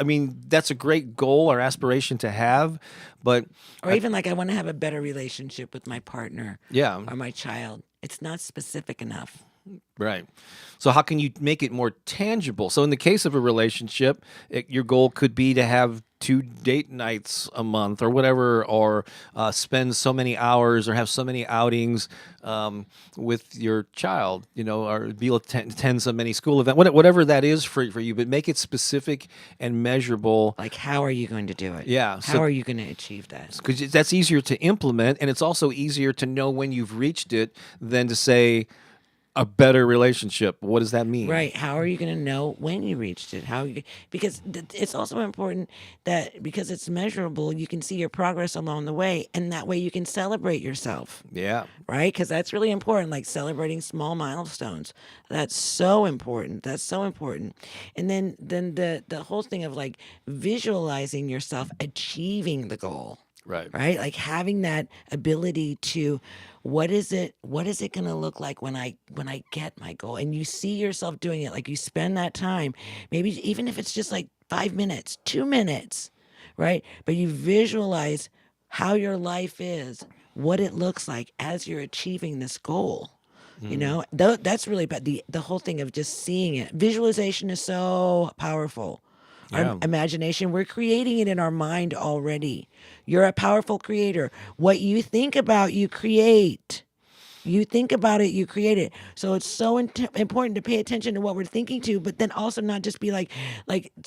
that's a great goal or aspiration to have. But even like, I want to have a better relationship with my partner, or my child. It's not specific enough. Right. So how can you make it more tangible? So in the case of a relationship, your goal could be to have 2 date nights a month or whatever, or spend so many hours or have so many outings with your child, or be able to attend so many school events, whatever that is for you, but make it specific and measurable. Like, how are you going to do it? Yeah. How are you going to achieve that? Because that's easier to implement, and it's also easier to know when you've reached it than to say, a better relationship. What does that mean? Right. How are you going to know when you reached it? Because it's also important that because it's measurable, you can see your progress along the way, and that way you can celebrate yourself. Yeah. Right? Because that's really important, like celebrating small milestones. That's so important. That's so important. And then the whole thing of like visualizing yourself achieving the goal. Right. Right? Like having that ability to what is it going to look like when I get my goal, and you see yourself doing it, like you spend that time, maybe even if it's just like 5 minutes, 2 minutes, right? But you visualize how your life is, what it looks like as you're achieving this goal. You know, that's really about the whole thing of just seeing it. Visualization is so powerful. Yeah. Our imagination, we're creating it in our mind already. You're a powerful creator. What you think about, you create. You think about it, you create it. So it's so important to pay attention to what we're thinking to, but then also not just be like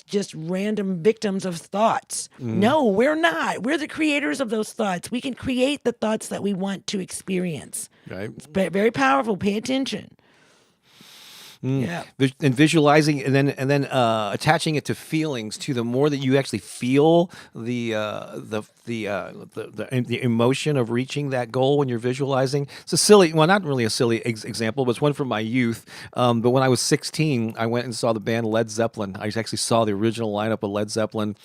just random victims of thoughts. No, we're not. We're the creators of those thoughts. We can create the thoughts that we want to experience. Right. It's very powerful. Pay attention. Yeah. And visualizing, and then attaching it to feelings too. The more that you actually feel the emotion of reaching that goal when you're visualizing. It's a silly, well, not really a silly example, but it's one from my youth. But when I was 16, I went and saw the band Led Zeppelin. I actually saw the original lineup of Led Zeppelin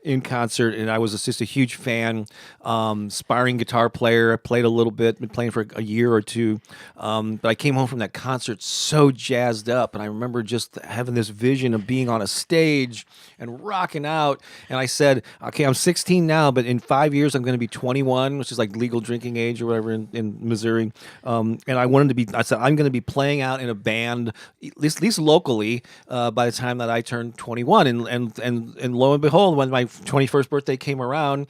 in concert, and I was just a huge fan. Aspiring guitar player. I played a little bit, been playing for a year or two. But I came home from that concert so jazzed up, and I remember just having this vision of being on a stage and rocking out. And I said, okay, I'm 16 now, but in 5 years I'm going to be 21, which is like legal drinking age or whatever in Missouri. And I said I'm going to be playing out in a band, at least locally, by the time that I turned 21. And lo and behold, when my 21st birthday came around,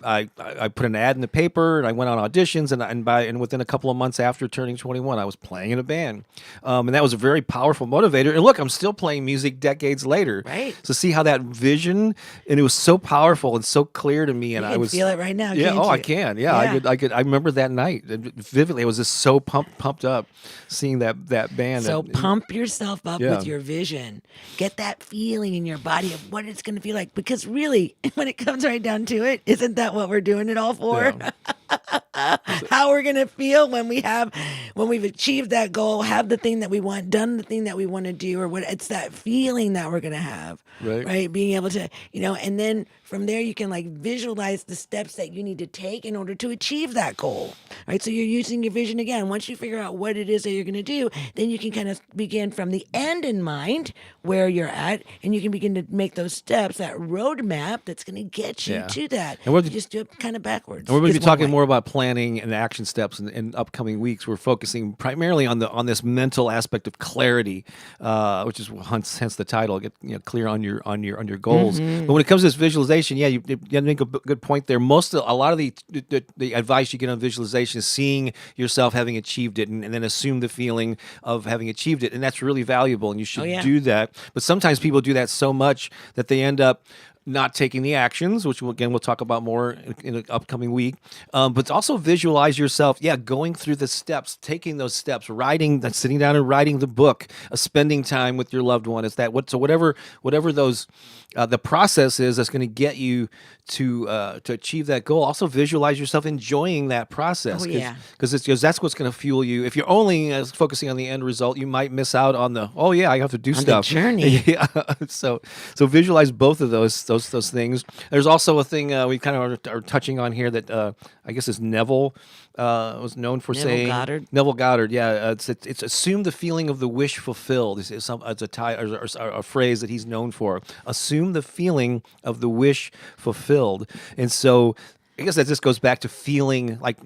I put an ad in the paper, and I went on auditions, and within a couple of months after turning 21, I was playing in a band. And that was a very powerful motivator. And look, I'm still playing music decades later. Right. So see how that vision, and it was so powerful and so clear to me. And You can feel it right now. Yeah. Can't Oh, you? I can. Yeah. I could. I remember that night vividly. I was just so pumped up seeing that band. So pump yourself up Yeah. with your vision. Get that feeling in your body of what it's going to feel like. Because really, when it comes right down to it, isn't that what we're doing it all for? Yeah. How we're going to feel when we've achieved that goal, have the thing that we want, done the thing that we want to do, or what it's that feeling that we're going to have. Right. Being able to, and then from there you can like visualize the steps that you need to take in order to achieve that goal. Right. So you're using your vision again. Once you figure out what it is that you're going to do, then you can kind of begin from the end in mind where you're at, and you can begin to make those steps, that roadmap that's going to get you to that. And you just do it kind of backwards. And we're going to is be one talking way. more about planning and action steps in upcoming weeks. We're focusing primarily on this mental aspect of clarity, which is hence the title. Get clear on your goals. Mm-hmm. But when it comes to this visualization, you make a good point there. A lot of the advice you get on visualization is seeing yourself having achieved it, and then assume the feeling of having achieved it, and that's really valuable. And you should do that. But sometimes people do that so much that they end up not taking the actions, which we'll talk about more in an upcoming week. But also visualize yourself, going through the steps, taking those steps, sitting down and writing the book, spending time with your loved one. Whatever those the process is that's going to get you to achieve that goal. Also visualize yourself enjoying that process. Because that's what's going to fuel you. If you're only focusing on the end result, you might miss out on I have to do stuff. The journey. Yeah. So visualize both of those things. There's also a thing we kind of are touching on here that I guess is Neville was known for saying. Neville Goddard. Yeah. It's assume the feeling of the wish fulfilled. It's a phrase that he's known for. Assume the feeling of the wish fulfilled. And so I guess that just goes back to feeling like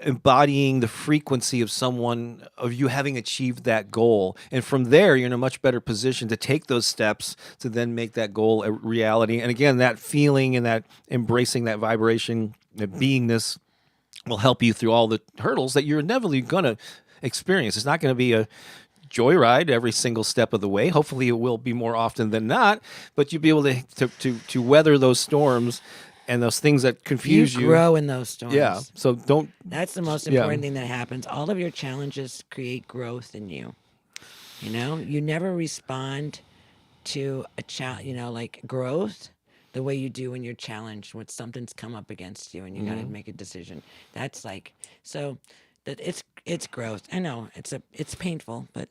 embodying the frequency of you having achieved that goal. And from there, you're in a much better position to take those steps to then make that goal a reality. And again, that feeling and that embracing that vibration, that beingness will help you through all the hurdles that you're inevitably going to experience. It's not going to be a joyride every single step of the way. Hopefully it will be more often than not, but you'll be able to weather those storms and those things that confuse you. grow in those storms. Yeah. So don't. That's the most important thing that happens. All of your challenges create growth in you. You know, you never respond to a challenge, like growth, the way you do when you're challenged, when something's come up against you and you got to make a decision. That's like, so that it's growth. I know it's painful, but.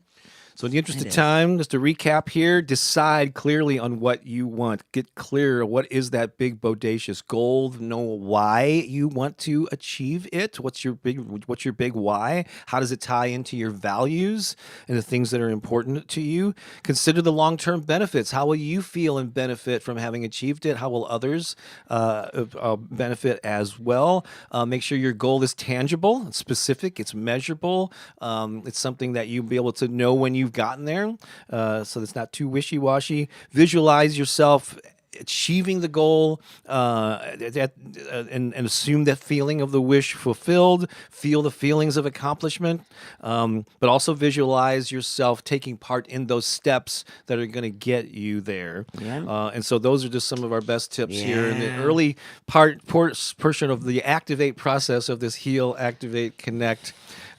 So in the interest of time, just to recap here, decide clearly on what you want. Get clear. What is that big bodacious goal? Know why you want to achieve it. What's your big why? How does it tie into your values and the things that are important to you? Consider the long-term benefits. How will you feel and benefit from having achieved it? How will others benefit as well? Make sure your goal is tangible, it's specific, it's measurable. It's something that you'll be able to know when you've gotten there, so it's not too wishy-washy. Visualize yourself achieving the goal, and assume that feeling of the wish fulfilled. Feel the feelings of accomplishment, but also visualize yourself taking part in those steps that are going to get you there. Yeah. And so those are just some of our best tips here in the early portion of the activate process of this heal, activate, connect.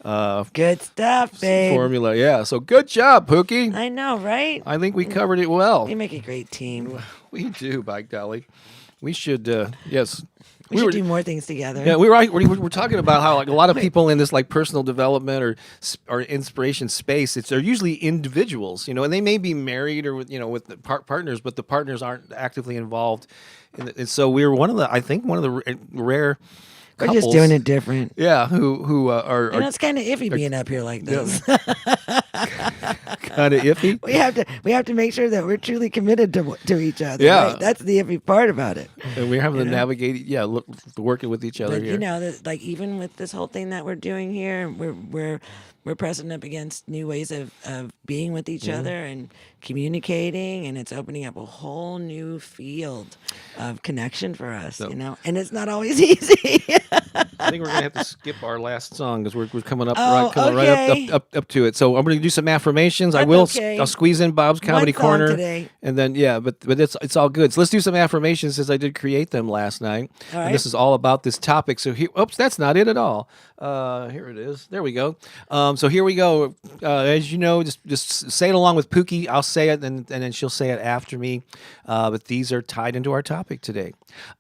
Good stuff, babe. Formula, yeah. So good job, Pooki. I know, right? I think we covered it well. We make a great team. We do, by golly. We should, yes. We should do more things together. Yeah, we're talking about how like a lot of people in this like personal development or inspiration space, they're usually individuals, and they may be married or with the partners, but the partners aren't actively involved. And so we're one of the rare. We're just doing it different. Yeah, who are. And it's kind of iffy being up here like this. Kind of iffy. We have to make sure that we're truly committed to each other. Yeah, right? That's the iffy part about it. And we're having to navigate. Yeah, working with each other. But here. like even with this whole thing that we're doing here, we're pressing up against new ways of being with each other and communicating, and it's opening up a whole new field of connection for us, and it's not always easy. I think we're gonna have to skip our last song because we're coming up right up to it. So I'm gonna do some affirmations. I'll squeeze in Bob's Comedy Corner today. And then but it's all good. So let's do some affirmations since I did create them last night. All right. And this is all about this topic. So here, that's not it at all. Here it is. There we go. So here we go. As you know, just say it along with Pooki. I'll say it, and then she'll say it after me. But these are tied into our topic today.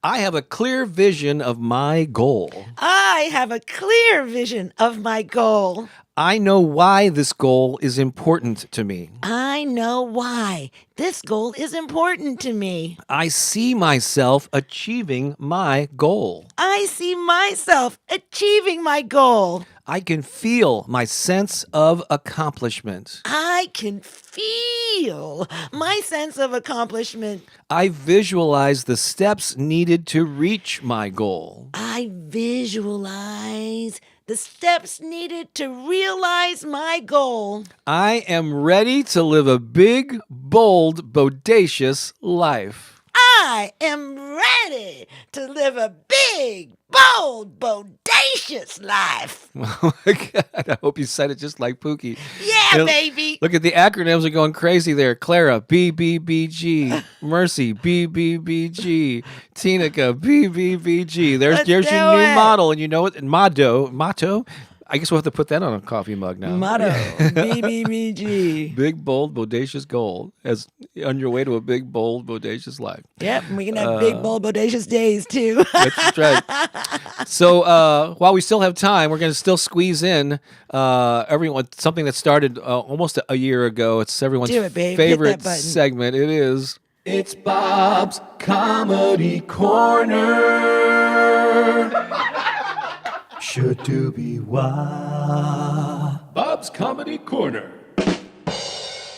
I have a clear vision of my goal. I have a clear vision of my goal. I know why this goal is important to me. I know why this goal is important to me. I see myself achieving my goal. I see myself achieving my goal. I can feel my sense of accomplishment. I can feel my sense of accomplishment. I visualize the steps needed to reach my goal. I visualize the steps needed to realize my goal. I am ready to live a big, bold, bodacious life. I am ready to live a big, bold, bodacious life. Oh my God, I hope you said it just like Pooki. Yeah, baby. Look at the acronyms are going crazy there. Clara, BBBG. Mercy, BBBG. Tinica, BBBG. There's your new model, and you know it. And motto. I guess we'll have to put that on a coffee mug now. Motto, BBBG. Big, bold, bodacious goal. As on your way to a big, bold, bodacious life. Yep, we can have big, bold, bodacious days too. That's right. So while we still have time, we're going to still squeeze in something that started almost a year ago. It's everyone's favorite segment. It is. It's Bob's Comedy Corner. Should do be why. Bob's Comedy Corner.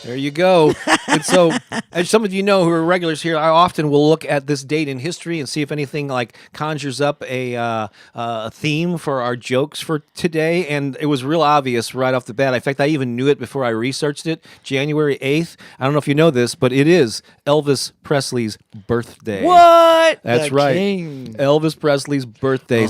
There you go. And so, as some of you know who are regulars here, I often will look at this date in history and see if anything like conjures up a theme for our jokes for today. And it was real obvious right off the bat. In fact, I even knew it before I researched it. January 8th. I don't know if you know this, but it is Elvis Presley's birthday. What? That's the right. King. Elvis Presley's birthday.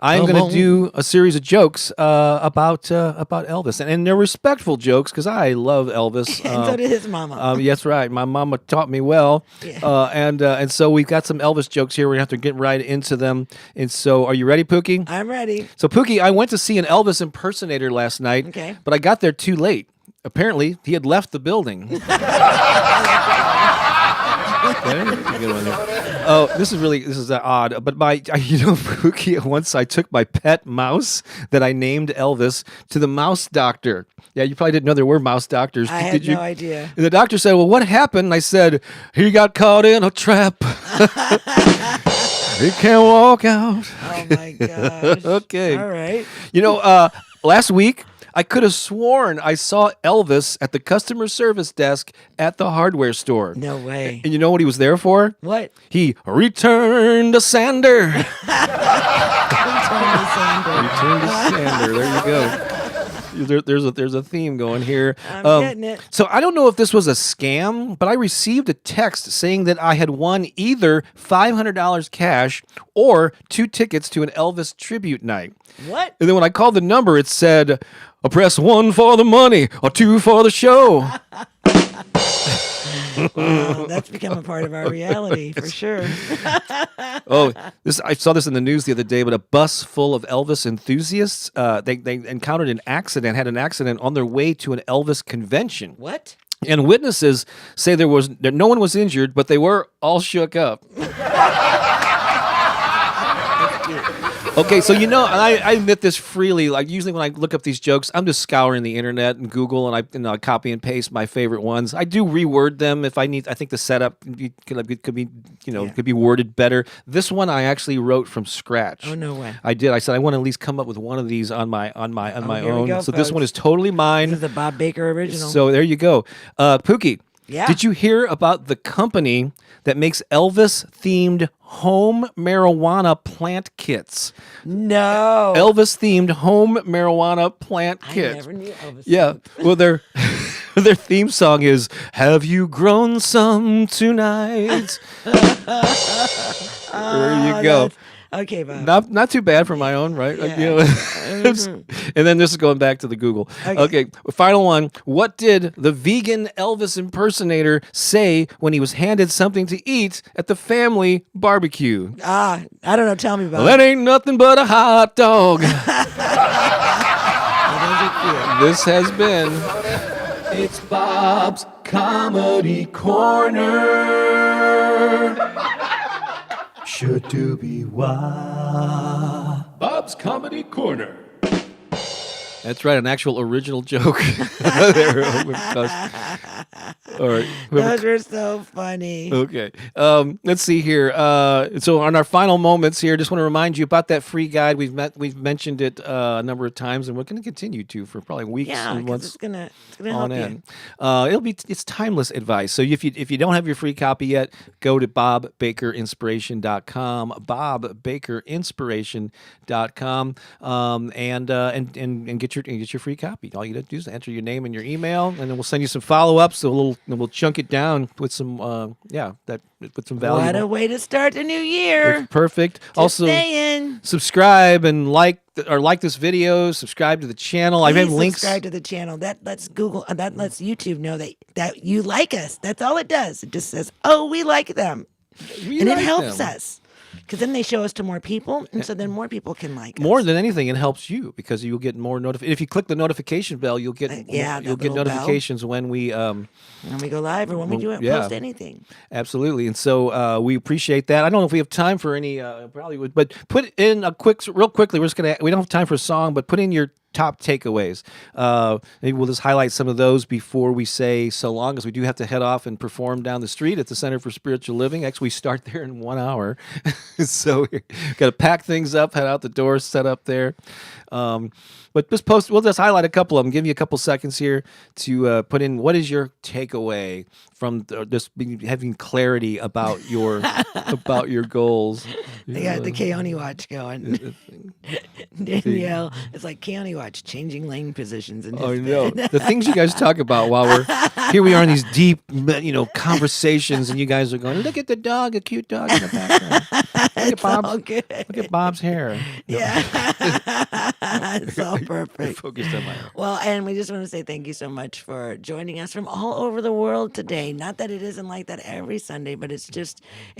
I'm going to do a series of jokes about Elvis. And they're respectful jokes because I love Elvis. Elvis. And so did his mama. Yes, right. My mama taught me well. Yeah. And so we've got some Elvis jokes here. We're going to have to get right into them. And so are you ready, Pookie? I'm ready. So, Pookie, I went to see an Elvis impersonator last night, Okay. but I got there too late. Apparently, he had left the building. Oh, this is odd. But Pookie, once I took my pet mouse that I named Elvis to the mouse doctor. Yeah, you probably didn't know there were mouse doctors. I had no idea. And the doctor said, "Well, what happened?" And I said, "He got caught in a trap. He can't walk out." Oh my gosh. Okay. All right. Last week, I could have sworn I saw Elvis at the customer service desk at the hardware store. No way. And you know what he was there for? What? He returned a sander. Return to Sunday. Returned a sander. There you go. There's a theme going here. I'm getting it. So I don't know if this was a scam, but I received a text saying that I had won either $500 cash or 2 tickets to an Elvis tribute night. What? And then when I called the number, it said, "Press 1 for the money or 2 for the show." Wow, that's become a part of our reality for sure. I saw this in the news the other day, but a bus full of Elvis enthusiasts, they encountered had an accident on their way to an Elvis convention. What? And witnesses say no one was injured, but they were all shook up. Okay, so I admit this freely. Like usually when I look up these jokes, I'm just scouring the internet and Google, and I copy and paste my favorite ones. I do reword them if I need. I think the setup could be worded better. This one I actually wrote from scratch. Oh, no way. I did. I said I want to at least come up with one of these on my own. Here we go, So this folks. one is totally mine. This is a Bob Baker original. So there you go. Pookie. Yeah. Did you hear about the company that makes Elvis-themed home marijuana plant kits? No. Elvis-themed home marijuana plant kits. I never knew Elvis. Yeah. Well, their theme song is "Have You Grown Some Tonight?" There you go. Okay, Bob. Not too bad for my own, right? Yeah. And then this is going back to the Google. Okay, final one. What did the vegan Elvis impersonator say when he was handed something to eat at the family barbecue? I don't know. Tell me about Well, that ain't nothing but a hot dog. This has been It's Bob's Comedy Corner. Should do be why. Bob's Comedy Corner. That's right, an actual original joke. There. All right. Those were so funny. Okay. Let's see here. So on our final moments here, just want to remind you about that free guide. We've mentioned it a number of times, and we're going to continue to for probably weeks Yeah, and 'cause months it's gonna on help end. you. It's timeless advice. So if you don't have your free copy yet, go to bobbakerinspiration.com, bobbakerinspiration.com, and get your free copy. All you got to do is enter your name and your email, and then we'll send you some follow-ups. And we'll chunk it down with some with some value. What a way to start the new year. It's perfect. Also, stay in. subscribe and like this video. Subscribe to the channel. I have Please links. subscribe to the channel. That lets YouTube know that you like us. That's all it does. It just says, "Oh, we like them," and it helps us. Because then they show us to more people, and so then more people can like us. More than anything, it helps you because you'll get more if you click the notification bell, you'll get notifications when we when we go live or when we post anything. Absolutely, and so we appreciate that. I don't know if we have time for any, probably would, but put in real quickly. We don't have time for a song, but put in your top takeaways. Maybe we'll just highlight some of those before we say so long, as we do have to head off and perform down the street at the Center for Spiritual Living. Actually, we start there in 1 hour. So we got to pack things up, head out the door, set up there. But we'll just highlight a couple of them, give you a couple seconds here to put in what is your takeaway from just having clarity about your about your goals. They got the Keone watch going. Danielle, it's like Keone watch, changing lane positions. In his no, bed. the things you guys talk about while here we are in these deep, conversations, and you guys are going, look at the dog, a cute dog in the background. It's Bob's, all good. look at Bob's hair. Yeah. It's all perfect. Focused on my hair. Well, and we just want to say thank you so much for joining us from all over the world today. Not that it isn't like that every Sunday, but it's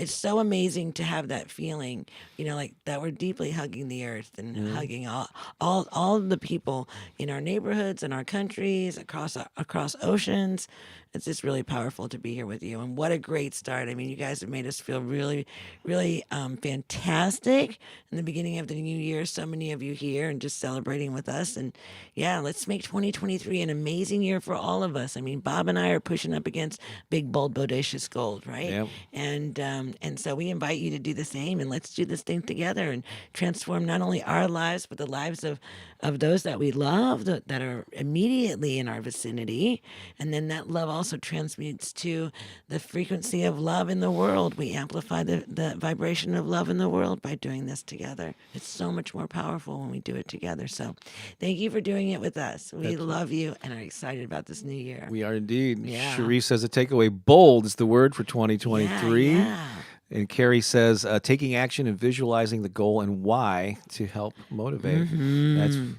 so amazing to have that feeling, like that we're deeply hugging the earth and hugging all the people in our neighborhoods and our countries across oceans. It's just really powerful to be here with you. And what a great start. I mean, you guys have made us feel really, really fantastic in the beginning of the new year. So many of you here and just celebrating with us. And yeah, let's make 2023 an amazing year for all of us. I mean, Bob and I are pushing up against big, bold, bodacious gold, right? Yep. And so we invite you to do the same. And let's do this thing together and transform not only our lives, but the lives of those that we love that are immediately in our vicinity. And then that love also transmutes to the frequency of love in the world. We amplify the vibration of love in the world by doing this together. It's so much more powerful when we do it together. So thank you for doing it with us. We love you and are excited about this new year. We are indeed. Yeah. Cherie says the takeaway bold is the word for 2023. Yeah. And Carrie says, taking action and visualizing the goal and why to help motivate.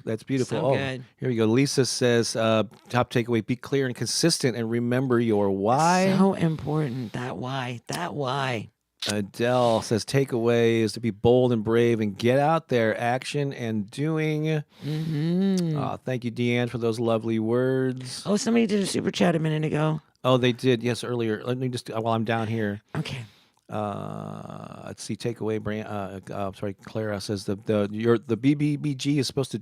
That's beautiful. So good. Here we go. Lisa says, top takeaway, be clear and consistent and remember your why. So important. That why. Adele says, takeaway is to be bold and brave and get out there, action and doing. Thank you, Deanne, for those lovely words. Oh, somebody did a super chat a minute ago. Oh, they did. Yes, earlier. Let me just, while I'm down here. Okay. Let's see. Takeaway. Clara says the BBBG is supposed to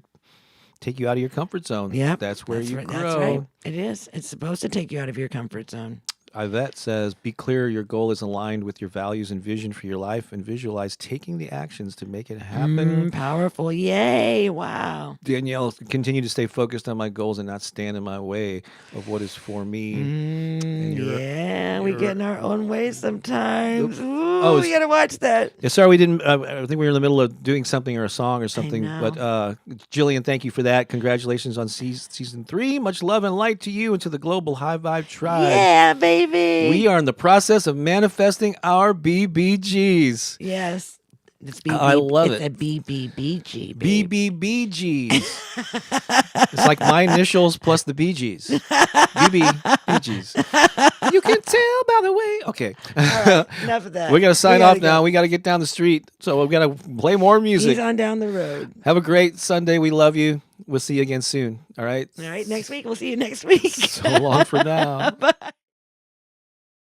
take you out of your comfort zone. Yeah, that's where you right, grow. That's right. It is. It's supposed to take you out of your comfort zone. Yvette says, be clear your goal is aligned with your values and vision for your life and visualize taking the actions to make it happen. Powerful. Yay. Wow. Danielle, continue to stay focused on my goals and not stand in my way of what is for me. We get in our own way sometimes. Ooh, Oh, we got to watch that. Yeah, sorry we didn't. I think we were in the middle of doing something or a song or something. know. But Jillian, thank you for that. Congratulations on season 3. Much love and light to you and to the global high vibe tribe. Yeah, baby. We are in the process of manifesting our BBGs. Yes. It's I love it's it. a BBBG. babe. BBBGs. It's like my initials plus the BGs. BBBGs. You can tell by the way. Okay. All right, enough of that. We got to sign gotta off now. go. We got to get down the street. So we've got to play more music. He's on down the road. Have a great Sunday. We love you. We'll see you again soon. All right? All right, next week. We'll see you next week. So long for now. Bye.